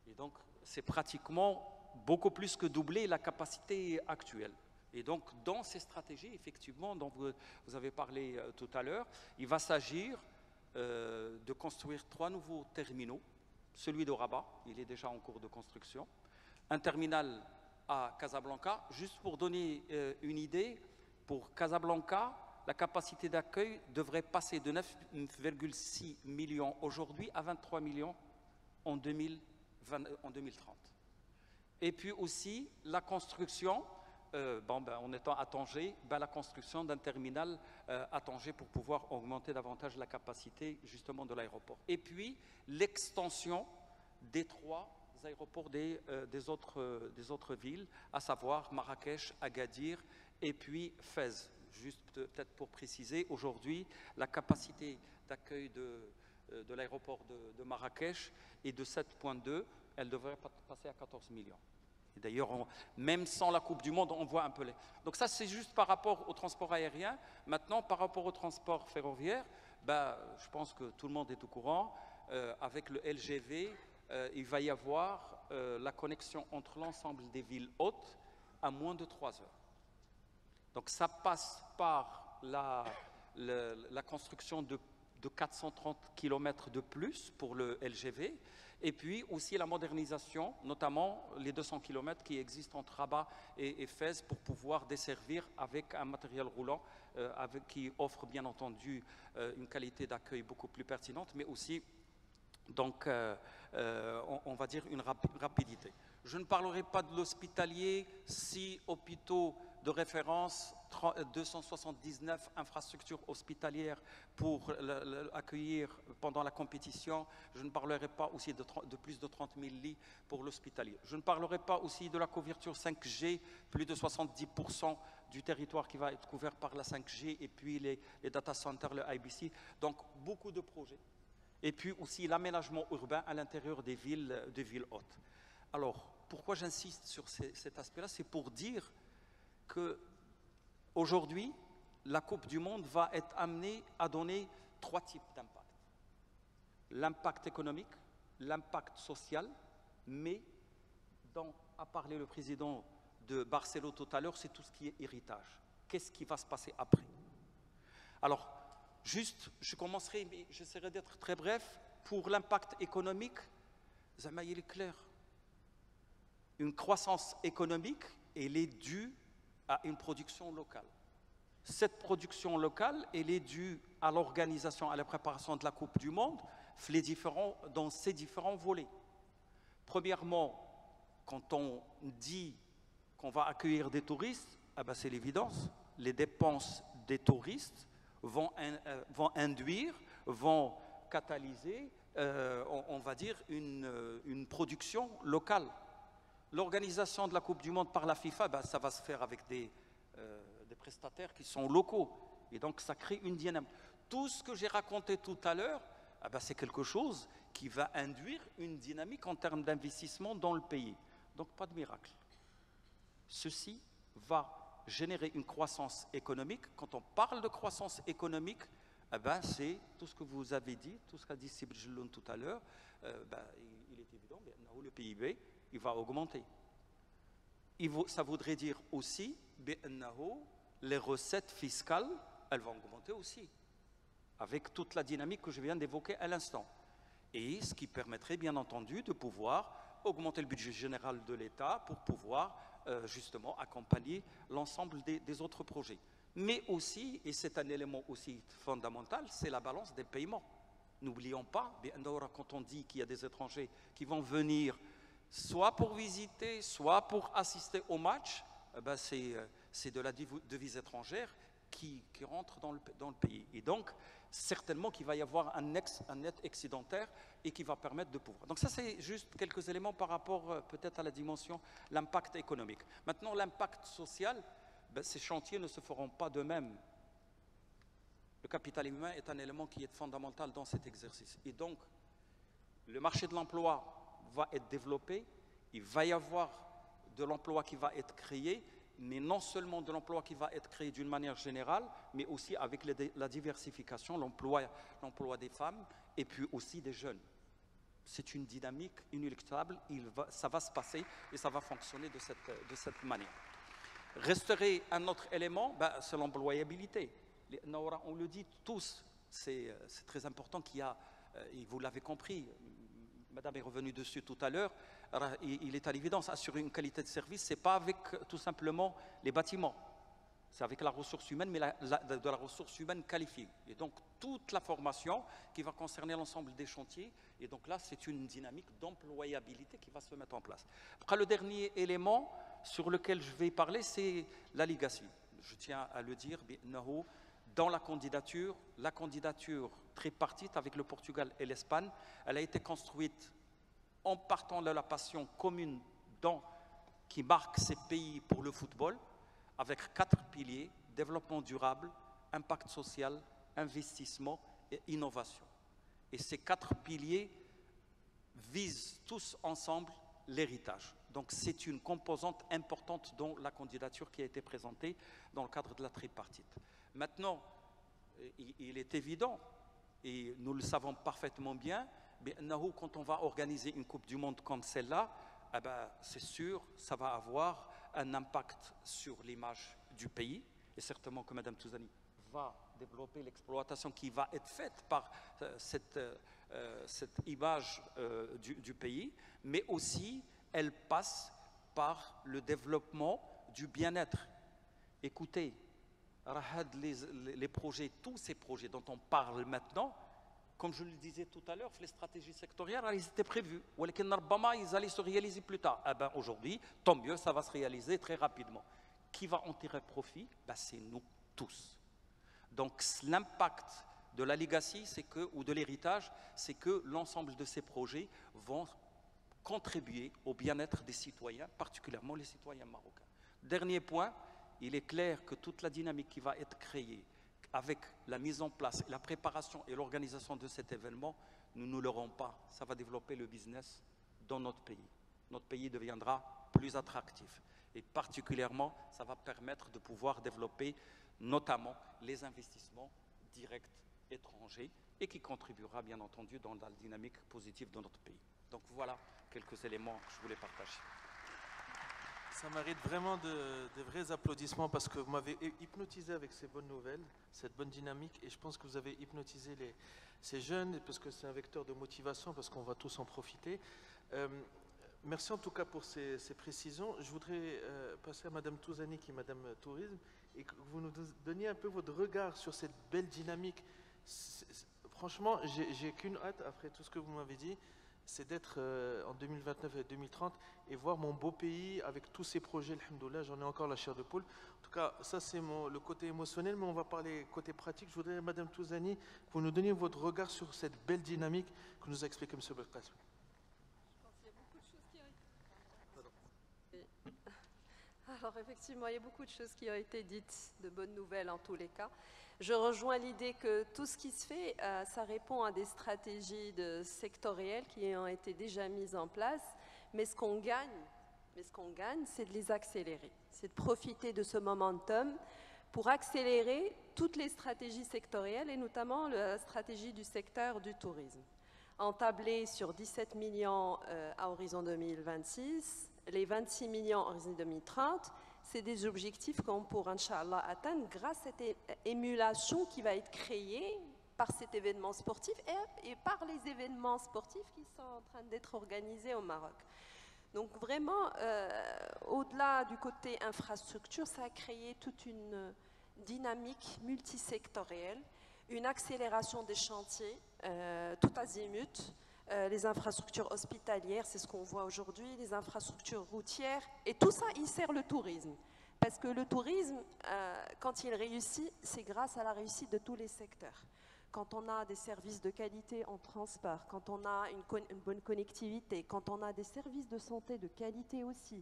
Et donc, c'est pratiquement beaucoup plus que doubler la capacité actuelle. Et donc, dans ces stratégies, effectivement, dont vous avez parlé tout à l'heure, il va s'agir de construire 3 nouveaux terminaux. Celui de Rabat, il est déjà en cours de construction. Un terminal à Casablanca. Juste pour donner une idée, pour Casablanca, la capacité d'accueil devrait passer de 9,6 millions aujourd'hui à 23 millions en 2030. Et puis aussi, la construction, en étant à Tanger, la construction d'un terminal à Tanger pour pouvoir augmenter davantage la capacité justement de l'aéroport. Et puis, l'extension des 3 aéroports des autres villes, à savoir Marrakech, Agadir et puis Fès. Juste peut-être pour préciser, aujourd'hui, la capacité d'accueil de l'aéroport de Marrakech est de 7,2, elle devrait passer à 14 millions. Et d'ailleurs, même sans la Coupe du Monde, on voit un peu les... Donc ça, c'est juste par rapport au transport aérien. Maintenant, par rapport au transport ferroviaire, je pense que tout le monde est au courant. Avec le LGV, il va y avoir la connexion entre l'ensemble des villes hautes à moins de 3 heures. Donc ça passe par la construction de 430 km de plus pour le LGV, et puis aussi la modernisation, notamment les 200 km qui existent entre Rabat et Fès pour pouvoir desservir avec un matériel roulant qui offre bien entendu une qualité d'accueil beaucoup plus pertinente, mais aussi donc, on va dire une rapidité. Je ne parlerai pas de l'hospitalier, 6 hôpitaux de référence, 279 infrastructures hospitalières pour accueillir pendant la compétition. Je ne parlerai pas aussi de plus de 30 000 lits pour l'hospitalier. Je ne parlerai pas aussi de la couverture 5G, plus de 70% du territoire qui va être couvert par la 5G, et puis les data centers, le IBC. Donc, beaucoup de projets. Et puis aussi l'aménagement urbain à l'intérieur des villes hautes. Alors, pourquoi j'insiste sur cet aspect-là? C'est pour dire qu'aujourd'hui, la Coupe du Monde va être amenée à donner 3 types d'impact. l'impact économique, l'impact social, mais dont a parlé le président de Barcelone tout à l'heure, c'est tout ce qui est héritage. Qu'est-ce qui va se passer après? Alors, juste, je commencerai, mais j'essaierai d'être très bref. Pour l'impact économique, Zama, il est clair. Une croissance économique, elle est due à une production locale. Cette production locale, elle est due à l'organisation, à la préparation de la Coupe du Monde, dans ces différents volets. Premièrement, quand on dit qu'on va accueillir des touristes, ah ben c'est l'évidence, les dépenses des touristes vont induire, vont catalyser, on va dire, une production locale. L'organisation de la Coupe du Monde par la FIFA, ben, ça va se faire avec des prestataires qui sont locaux. Et donc, ça crée une dynamique. Tout ce que j'ai raconté tout à l'heure, ah ben, c'est quelque chose qui va induire une dynamique en termes d'investissement dans le pays. Donc, pas de miracle. Ceci va générer une croissance économique. Quand on parle de croissance économique, eh ben, c'est tout ce que vous avez dit, tout ce qu'a dit Sib Jelloun tout à l'heure. Ben, il est évident que le PIB il va augmenter. Ça voudrait dire aussi que les recettes fiscales, elles vont augmenter aussi, avec toute la dynamique que je viens d'évoquer à l'instant. Et ce qui permettrait bien entendu de pouvoir augmenter le budget général de l'État pour pouvoir justement accompagner l'ensemble des autres projets. Mais aussi, et c'est un élément aussi fondamental, c'est la balance des paiements. N'oublions pas, quand on dit qu'il y a des étrangers qui vont venir soit pour visiter, soit pour assister au match, ben c'est de la devise étrangère qui rentre dans le pays. Et donc, certainement qu'il va y avoir un net excédentaire et qui va permettre de pouvoir. Donc ça, c'est juste quelques éléments par rapport peut-être à la dimension, l'impact économique. Maintenant, l'impact social, ben, ces chantiers ne se feront pas d'eux-mêmes. Le capital humain est un élément qui est fondamental dans cet exercice. Et donc, le marché de l'emploi va être développé, il va y avoir de l'emploi qui va être créé, mais non seulement de l'emploi qui va être créé d'une manière générale, mais aussi avec la diversification, l'emploi des femmes et puis aussi des jeunes. C'est une dynamique inéluctable, ça va se passer et ça va fonctionner de cette manière. Resterait un autre élément, ben, c'est l'employabilité. On le dit tous, c'est très important qu'il y a, et vous l'avez compris, Madame est revenue dessus tout à l'heure, il est à l'évidence, assurer une qualité de service, ce n'est pas avec tout simplement les bâtiments, c'est avec la ressource humaine, mais de la ressource humaine qualifiée. Et donc, toute la formation qui va concerner l'ensemble des chantiers, et donc là, c'est une dynamique d'employabilité qui va se mettre en place. Après, le dernier élément sur lequel je vais parler, c'est la legacy. Je tiens à le dire, dans la candidature tripartite avec le Portugal et l'Espagne, elle a été construite en partant de la passion commune qui marque ces pays pour le football, avec 4 piliers: développement durable, impact social, investissement et innovation. Et ces 4 piliers visent tous ensemble l'héritage. Donc c'est une composante importante dans la candidature qui a été présentée dans le cadre de la tripartite. Maintenant, il est évident, et nous le savons parfaitement bien, quand on va organiser une Coupe du Monde comme celle-là, eh ben, c'est sûr, ça va avoir un impact sur l'image du pays, et certainement que Mme Touzani va développer l'exploitation qui va être faite par cette image du pays, mais aussi elle passe par le développement du bien-être. Écoutez, les projets, tous ces projets dont on parle maintenant, comme je le disais tout à l'heure, les stratégies sectorielles, ils étaient prévues. Ils allaient se réaliser plus tard. Eh ben, aujourd'hui, tant mieux, ça va se réaliser très rapidement. Qui va en tirer profit? Ben, c'est nous tous. Donc l'impact de la legacy, ou de l'héritage, c'est que l'ensemble de ces projets vont contribuer au bien-être des citoyens, particulièrement les citoyens marocains. Dernier point, il est clair que toute la dynamique qui va être créée avec la mise en place, la préparation et l'organisation de cet événement, nous ne l'aurons pas. Ça va développer le business dans notre pays. Notre pays deviendra plus attractif. Et particulièrement, ça va permettre de pouvoir développer notamment les investissements directs étrangers et qui contribuera bien entendu dans la dynamique positive de notre pays. Donc voilà quelques éléments que je voulais partager. Ça mérite vraiment de vrais applaudissements parce que vous m'avez hypnotisé avec ces bonnes nouvelles, cette bonne dynamique, et je pense que vous avez hypnotisé ces jeunes parce que c'est un vecteur de motivation parce qu'on va tous en profiter. Merci en tout cas pour ces précisions. Je voudrais passer à Madame Touzani qui est Madame Tourisme et que vous nous donniez un peu votre regard sur cette belle dynamique. Franchement, j'ai qu'une hâte après tout ce que vous m'avez dit, c'est d'être en 2029 et 2030 et voir mon beau pays avec tous ces projets, alhamdoulilah, j'en ai encore la chair de poule. En tout cas, ça c'est le côté émotionnel, mais on va parler côté pratique. Je voudrais, Madame Touzani, que vous nous donniez votre regard sur cette belle dynamique que nous a expliqué M. Belkacem. Alors effectivement, il y a beaucoup de choses qui ont été dites, de bonnes nouvelles en tous les cas. Je rejoins l'idée que tout ce qui se fait, ça répond à des stratégies sectorielles qui ont été déjà mises en place, mais ce qu'on gagne, c'est de les accélérer, c'est de profiter de ce momentum pour accélérer toutes les stratégies sectorielles et notamment la stratégie du secteur du tourisme. Entablée sur 17 millions à horizon 2026, les 26 millions à horizon 2030, c'est des objectifs qu'on pourra, Inch'Allah, atteindre grâce à cette émulation qui va être créée par cet événement sportif et par les événements sportifs qui sont en train d'être organisés au Maroc. Donc vraiment, au-delà du côté infrastructure, ça a créé toute une dynamique multisectorielle, une accélération des chantiers, tout azimut, les infrastructures hospitalières, c'est ce qu'on voit aujourd'hui, les infrastructures routières, et tout ça, il sert le tourisme. Parce que le tourisme, quand il réussit, c'est grâce à la réussite de tous les secteurs. Quand on a des services de qualité en transport, quand on a une bonne connectivité, quand on a des services de santé de qualité aussi,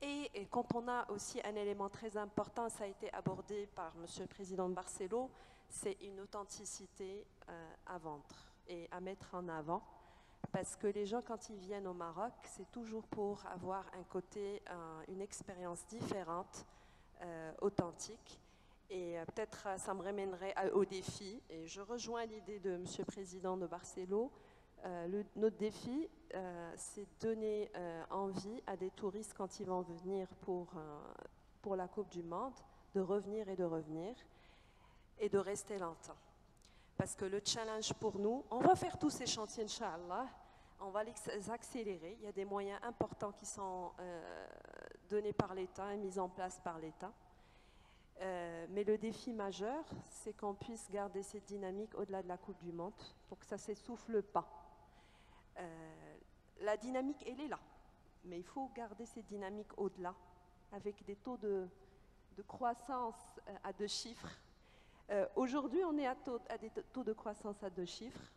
et quand on a aussi un élément très important, ça a été abordé par M. le Président Barcelo, c'est une authenticité à vendre et à mettre en avant. Parce que les gens, quand ils viennent au Maroc, c'est toujours pour avoir un côté, une expérience différente, authentique. Et peut-être ça me ramènerait au défi. Et je rejoins l'idée de M. le Président de Barcelo. Notre défi, c'est de donner envie à des touristes quand ils vont venir pour la Coupe du Monde, de revenir et de rester longtemps. Parce que le challenge pour nous, on va faire tous ces chantiers, Inch'Allah, on va les accélérer. Il y a des moyens importants qui sont donnés par l'État et mis en place par l'État. Mais le défi majeur, c'est qu'on puisse garder cette dynamique au-delà de la Coupe du Monde pour que ça ne s'essouffle pas. La dynamique, elle est là. Mais il faut garder cette dynamique au-delà, avec des taux de croissance à 2 chiffres. Aujourd'hui, on est à des taux de croissance à 2 chiffres,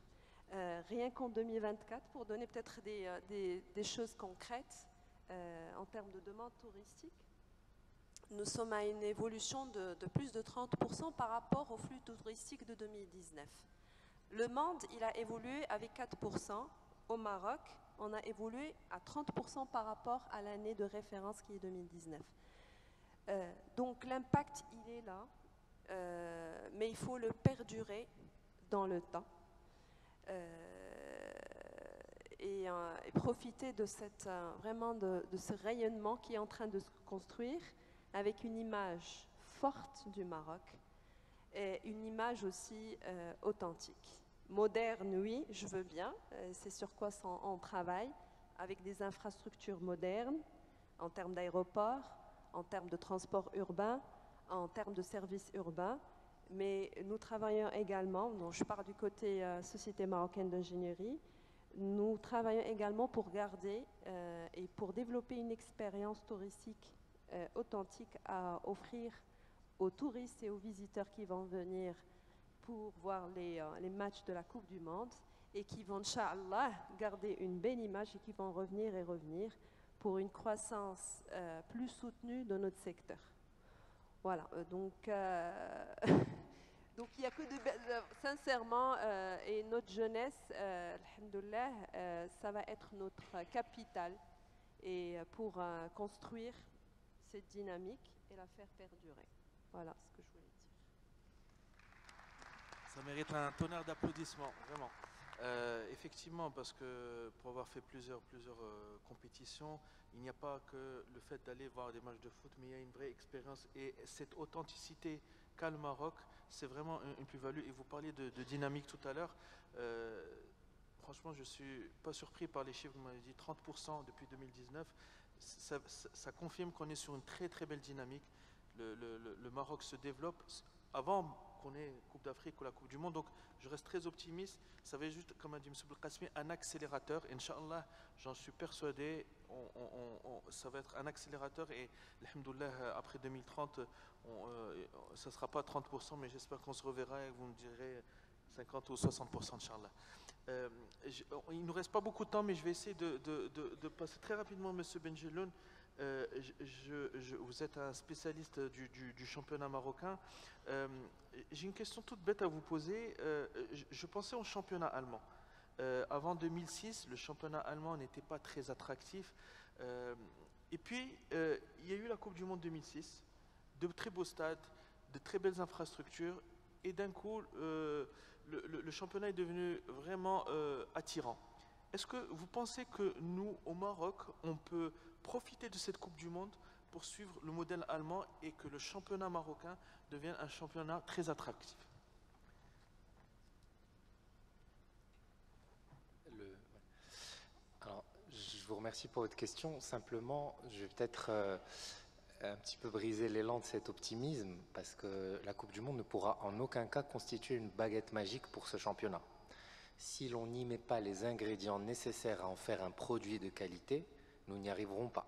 rien qu'en 2024, pour donner peut-être des choses concrètes en termes de demande touristique. Nous sommes à une évolution de plus de 30% par rapport au flux touristique de 2019. Le monde, il a évolué avec 4%. Au Maroc, on a évolué à 30% par rapport à l'année de référence qui est 2019. Donc l'impact, il est là. Mais il faut le perdurer dans le temps et profiter de vraiment de ce rayonnement qui est en train de se construire avec une image forte du Maroc et une image aussi authentique. Moderne, oui, je veux bien, c'est sur quoi on travaille, avec des infrastructures modernes en termes d'aéroports, en termes de transport urbain, en termes de services urbains, mais nous travaillons également, donc je parle du côté Société marocaine d'ingénierie, nous travaillons également pour garder et pour développer une expérience touristique authentique à offrir aux touristes et aux visiteurs qui vont venir pour voir les matchs de la Coupe du Monde et qui vont, Inch'Allah, garder une belle image et qui vont revenir et revenir pour une croissance plus soutenue de notre secteur. Voilà, donc donc il n'y a que sincèrement, et notre jeunesse, alhamdoulilah, ça va être notre capital et pour construire cette dynamique et la faire perdurer. Voilà ce que je voulais dire. Ça mérite un tonnerre d'applaudissements, vraiment. Effectivement, parce que pour avoir fait plusieurs compétitions, il n'y a pas que le fait d'aller voir des matchs de foot, mais il y a une vraie expérience et cette authenticité qu'a le Maroc, c'est vraiment une plus-value. Et vous parliez de dynamique tout à l'heure. Franchement, je ne suis pas surpris par les chiffres. Vous m'avez dit 30% depuis 2019. Ça confirme qu'on est sur une très très belle dynamique. Le Maroc se développe avant qu'on ait Coupe d'Afrique ou la Coupe du Monde. Donc, je reste très optimiste. Ça va être juste, comme a dit M. Belkacemi, un accélérateur. Inch'Allah, j'en suis persuadé, ça va être un accélérateur. Et, alhamdoulilah, après 2030, ça ne sera pas 30%, mais j'espère qu'on se reverra et vous me direz 50 ou 60%, Inch'Allah. Il ne nous reste pas beaucoup de temps, mais je vais essayer de passer très rapidement, M. Benjeloun. Vous êtes un spécialiste du championnat marocain. J'ai une question toute bête à vous poser. Je pensais au championnat allemand. Avant 2006, le championnat allemand n'était pas très attractif. Et puis, il y a eu la Coupe du Monde 2006, de très beaux stades, de très belles infrastructures. Et d'un coup, le championnat est devenu vraiment attirant. Est-ce que vous pensez que nous, au Maroc, on peut profiter de cette Coupe du Monde pour suivre le modèle allemand et que le championnat marocain devienne un championnat très attractif? Alors, je vous remercie pour votre question. Simplement, je vais peut-être un petit peu briser l'élan de cet optimisme parce que la Coupe du Monde ne pourra en aucun cas constituer une baguette magique pour ce championnat. Si l'on n'y met pas les ingrédients nécessaires à en faire un produit de qualité, nous n'y arriverons pas.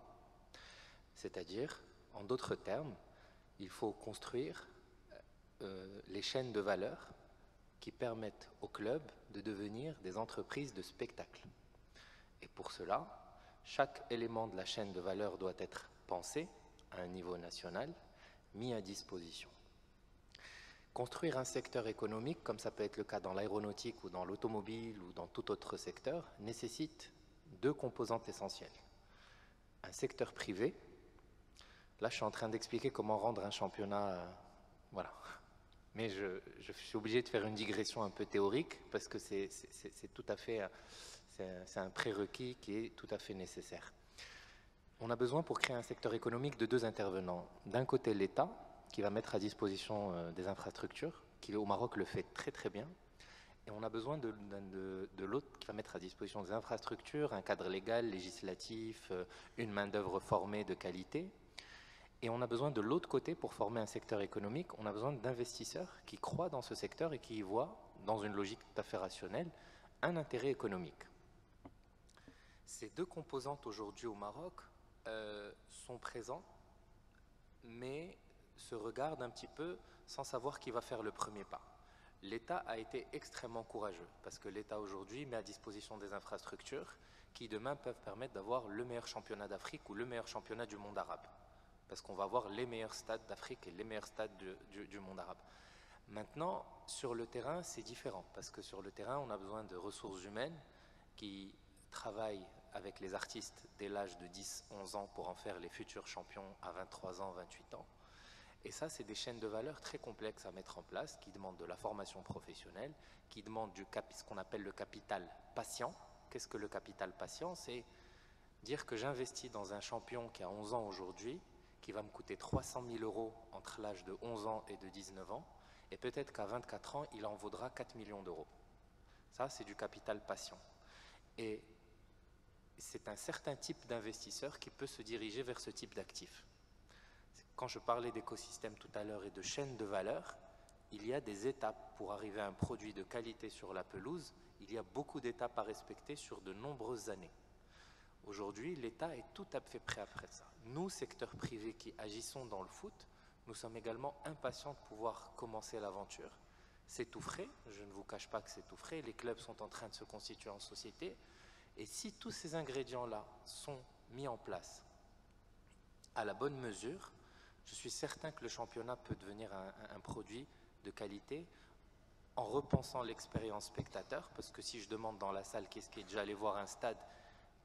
C'est-à-dire, en d'autres termes, il faut construire les chaînes de valeur qui permettent aux clubs de devenir des entreprises de spectacle. Et pour cela, chaque élément de la chaîne de valeur doit être pensé à un niveau national, mis à disposition. Construire un secteur économique, comme ça peut être le cas dans l'aéronautique ou dans l'automobile ou dans tout autre secteur, nécessite deux composantes essentielles. Un secteur privé, là je suis en train d'expliquer comment rendre un championnat, voilà. Mais je suis obligé de faire une digression un peu théorique parce que c'est tout à fait, c'est un prérequis qui est tout à fait nécessaire. On a besoin pour créer un secteur économique de deux intervenants. D'un côté l'État, qui va mettre à disposition des infrastructures, qui au Maroc le fait très très bien. Et on a besoin de l'autre qui va mettre à disposition des infrastructures, un cadre légal, législatif, une main-d'œuvre formée de qualité. Et on a besoin de l'autre côté, pour former un secteur économique, on a besoin d'investisseurs qui croient dans ce secteur et qui y voient, dans une logique tout à fait rationnelle, un intérêt économique. Ces deux composantes aujourd'hui au Maroc sont présentes, mais se regardent un petit peu sans savoir qui va faire le premier pas. L'État a été extrêmement courageux parce que l'État aujourd'hui met à disposition des infrastructures qui demain peuvent permettre d'avoir le meilleur championnat d'Afrique ou le meilleur championnat du monde arabe. Parce qu'on va avoir les meilleurs stades d'Afrique et les meilleurs stades du monde arabe. Maintenant, sur le terrain, c'est différent parce que sur le terrain, on a besoin de ressources humaines qui travaillent avec les artistes dès l'âge de 10-11 ans pour en faire les futurs champions à 23 ans, 28 ans. Et ça, c'est des chaînes de valeur très complexes à mettre en place, qui demandent de la formation professionnelle, qui demandent ce qu'on appelle le capital patient. Qu'est-ce que le capital patient? C'est dire que j'investis dans un champion qui a 11 ans aujourd'hui, qui va me coûter 300 000 € entre l'âge de 11 ans et de 19 ans, et peut-être qu'à 24 ans, il en vaudra 4 millions d'euros. Ça, c'est du capital patient. Et c'est un certain type d'investisseur qui peut se diriger vers ce type d'actifs. Quand je parlais d'écosystème tout à l'heure et de chaîne de valeur, il y a des étapes pour arriver à un produit de qualité sur la pelouse. Il y a beaucoup d'étapes à respecter sur de nombreuses années. Aujourd'hui, l'État est tout à fait prêt après ça. Nous, secteur privé qui agissons dans le foot, nous sommes également impatients de pouvoir commencer l'aventure. C'est tout frais, je ne vous cache pas que c'est tout frais, les clubs sont en train de se constituer en société, et si tous ces ingrédients-là sont mis en place à la bonne mesure, je suis certain que le championnat peut devenir un produit de qualité en repensant l'expérience spectateur, parce que si je demande dans la salle qui est-ce qui est déjà allé voir un stade,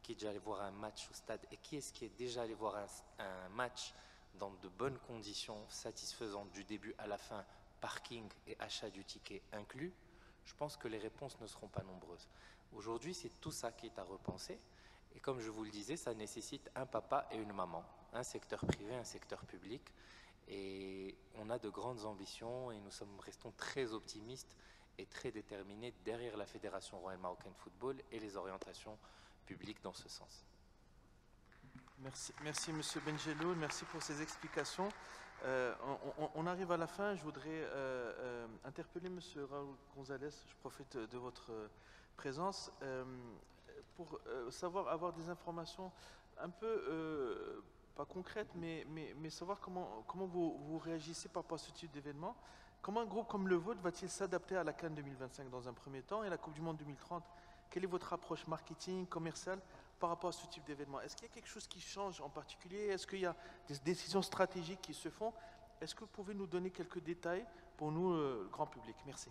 qui est déjà allé voir un match au stade, et qui est-ce qui est déjà allé voir un match dans de bonnes conditions satisfaisantes du début à la fin, peu importe le stade, peu importe le club, je suis certain que parking et achat du ticket inclus, je pense que les réponses ne seront pas nombreuses. Aujourd'hui, c'est tout ça qui est à repenser. Et comme je vous le disais, ça nécessite un papa et une maman, un secteur privé, un secteur public. Et on a de grandes ambitions et restons très optimistes et très déterminés derrière la Fédération royale marocaine de football et les orientations publiques dans ce sens. Merci Monsieur Benjelloul, merci pour ces explications. On arrive à la fin, je voudrais interpeller Monsieur Raoul Gonzalez, je profite de votre présence, pour avoir des informations un peu, pas concrètes, mais savoir comment vous réagissez par rapport à ce type d'événement. Comment un groupe comme le vôtre va-t-il s'adapter à la CAN 2025 dans un premier temps et la Coupe du Monde 2030? Quelle est votre approche marketing, commerciale par rapport à ce type d'événement? Est-ce qu'il y a quelque chose qui change en particulier? Est-ce qu'il y a des décisions stratégiques qui se font? Est-ce que vous pouvez nous donner quelques détails pour nous, le grand public? Merci.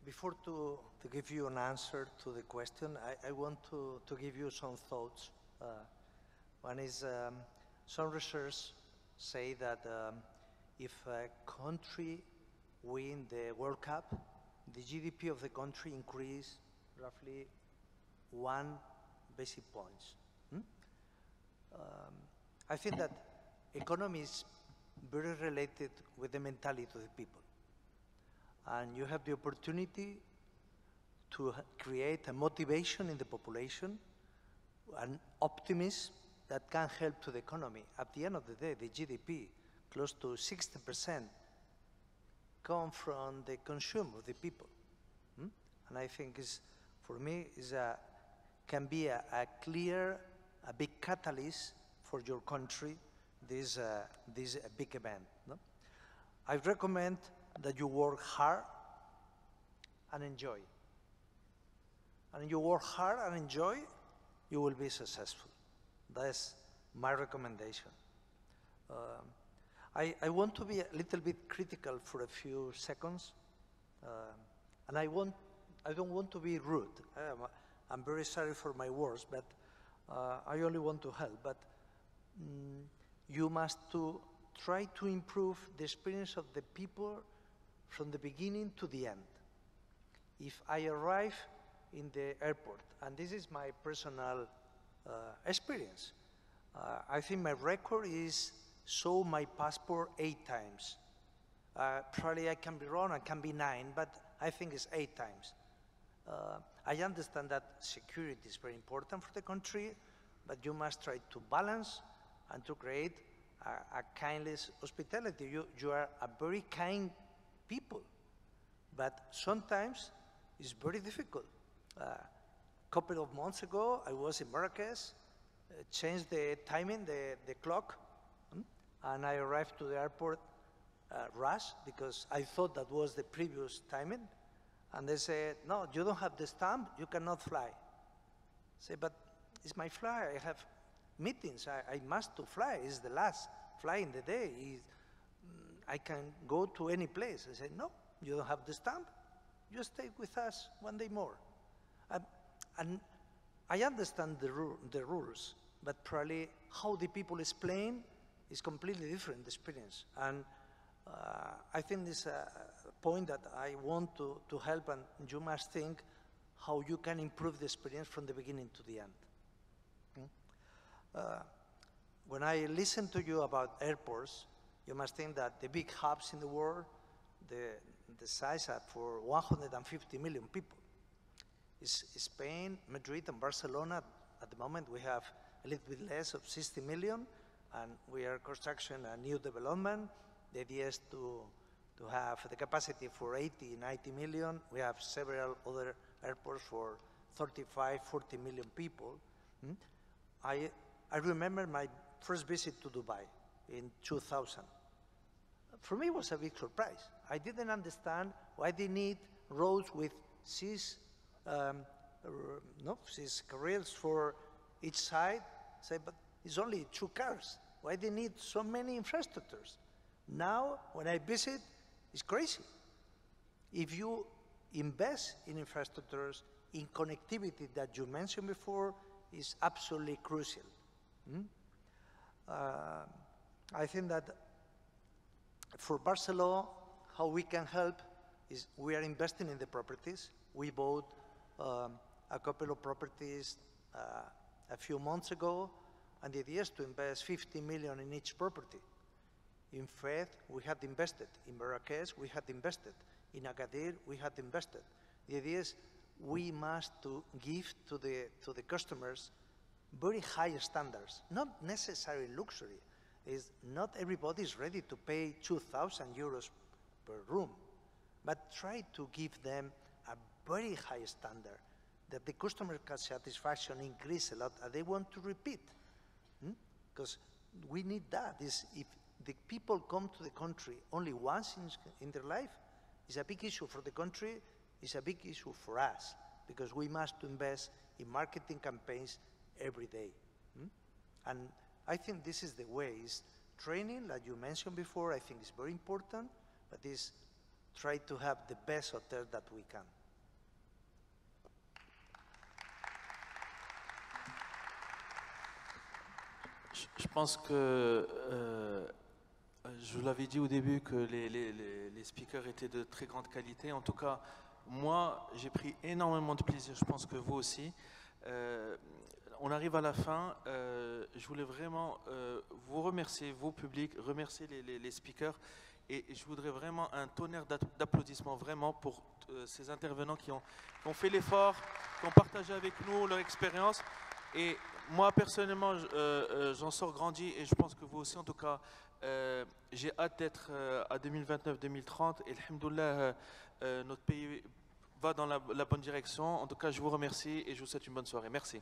Before to give you an answer to the question, I want to give you some thoughts. One is some research say that if a country win the World Cup, the GDP of the country increase roughly 1 basic points. I think that economy is very related with the mentality of the people. And you have the opportunity to create a motivation in the population, an optimism that can help to the economy. At the end of the day, the GDP, close to 60%, come from the consume of the people. And I think for me, can be a big catalyst for your country, this big event. No? I recommend that you work hard and enjoy. And you work hard and enjoy, you will be successful. That's my recommendation. I want to be a little bit critical for a few seconds, and I don't want to be rude. I'm very sorry for my words, but I only want to help. But you must try to improve the experience of the people from the beginning to the end. If I arrive in the airport, and this is my personal experience, I think my record is show my passport 8 times. Probably I can be wrong, I can be 9, but I think it's 8 times. I understand that security is very important for the country, but you must try to balance and to create a kindness hospitality. You are a very kind people, but sometimes it's very difficult. A couple of months ago, I was in Marrakesh, changed the timing, the clock, and I arrived to the airport rush because I thought that was the previous timing, and they said, no, you don't have the stamp, you cannot fly. I say, but it's my flight, I have meetings, I must to fly, it's the last flight in the day. I can go to any place. I said, no, you don't have the stamp. You stay with us 1 day more. And I understand the rules, but probably how the people explain is completely different experience. And I think this is a point that I want to help, and you must think how you can improve the experience from the beginning to the end. When I listen to you about airports, you must think that the big hubs in the world, the size are for 150 million people. It's Spain, Madrid, and Barcelona. At the moment, we have a little bit less of 60 million, and we are constructing a new development. The idea is to have the capacity for 80, 90 million. We have several other airports for 35, 40 million people. I remember my first visit to Dubai in 2000. For me, it was a big surprise. I didn't understand why they need roads with 6 carriles for each side. Say, but it's only 2 cars. Why they need so many infrastructures? Now, when I visit, it's crazy. If you invest in infrastructures, in connectivity that you mentioned before, is absolutely crucial. I think that for Barcelona, how we can help is we are investing in the properties. We bought a couple of properties a few months ago, and the idea is to invest 50 million in each property. In Fez, we had invested. In Marrakech, we had invested. In Agadir, we had invested. The idea is we must give to the customers very high standards, not necessarily luxury. Is not everybody is ready to pay 2,000 euros per room, but try to give them a very high standard that the customer satisfaction increase a lot and they want to repeat. Because we need that. If the people come to the country only once in their life, it's a big issue for the country, it's a big issue for us, because we must invest in marketing campaigns every day. And I think this is the way. Is training, like you mentioned before, I think is very important, but is try to have the best hotel that we can. Je pense que, je vous l'avais dit au début, que les speakers étaient de très grande qualité. En tout cas, moi, j'ai pris énormément de plaisir, je pense que vous aussi. On arrive à la fin. Je voulais vraiment vous remercier, vous public, remercier les speakers. Et je voudrais vraiment un tonnerre d'applaudissements vraiment pour ces intervenants qui ont fait l'effort, qui ont partagé avec nous leur expérience. Et moi, personnellement, j'en sors grandi et je pense que vous aussi, en tout cas, j'ai hâte d'être à 2029-2030 et alhamdoulilah, notre pays va dans la bonne direction. En tout cas, je vous remercie et je vous souhaite une bonne soirée. Merci.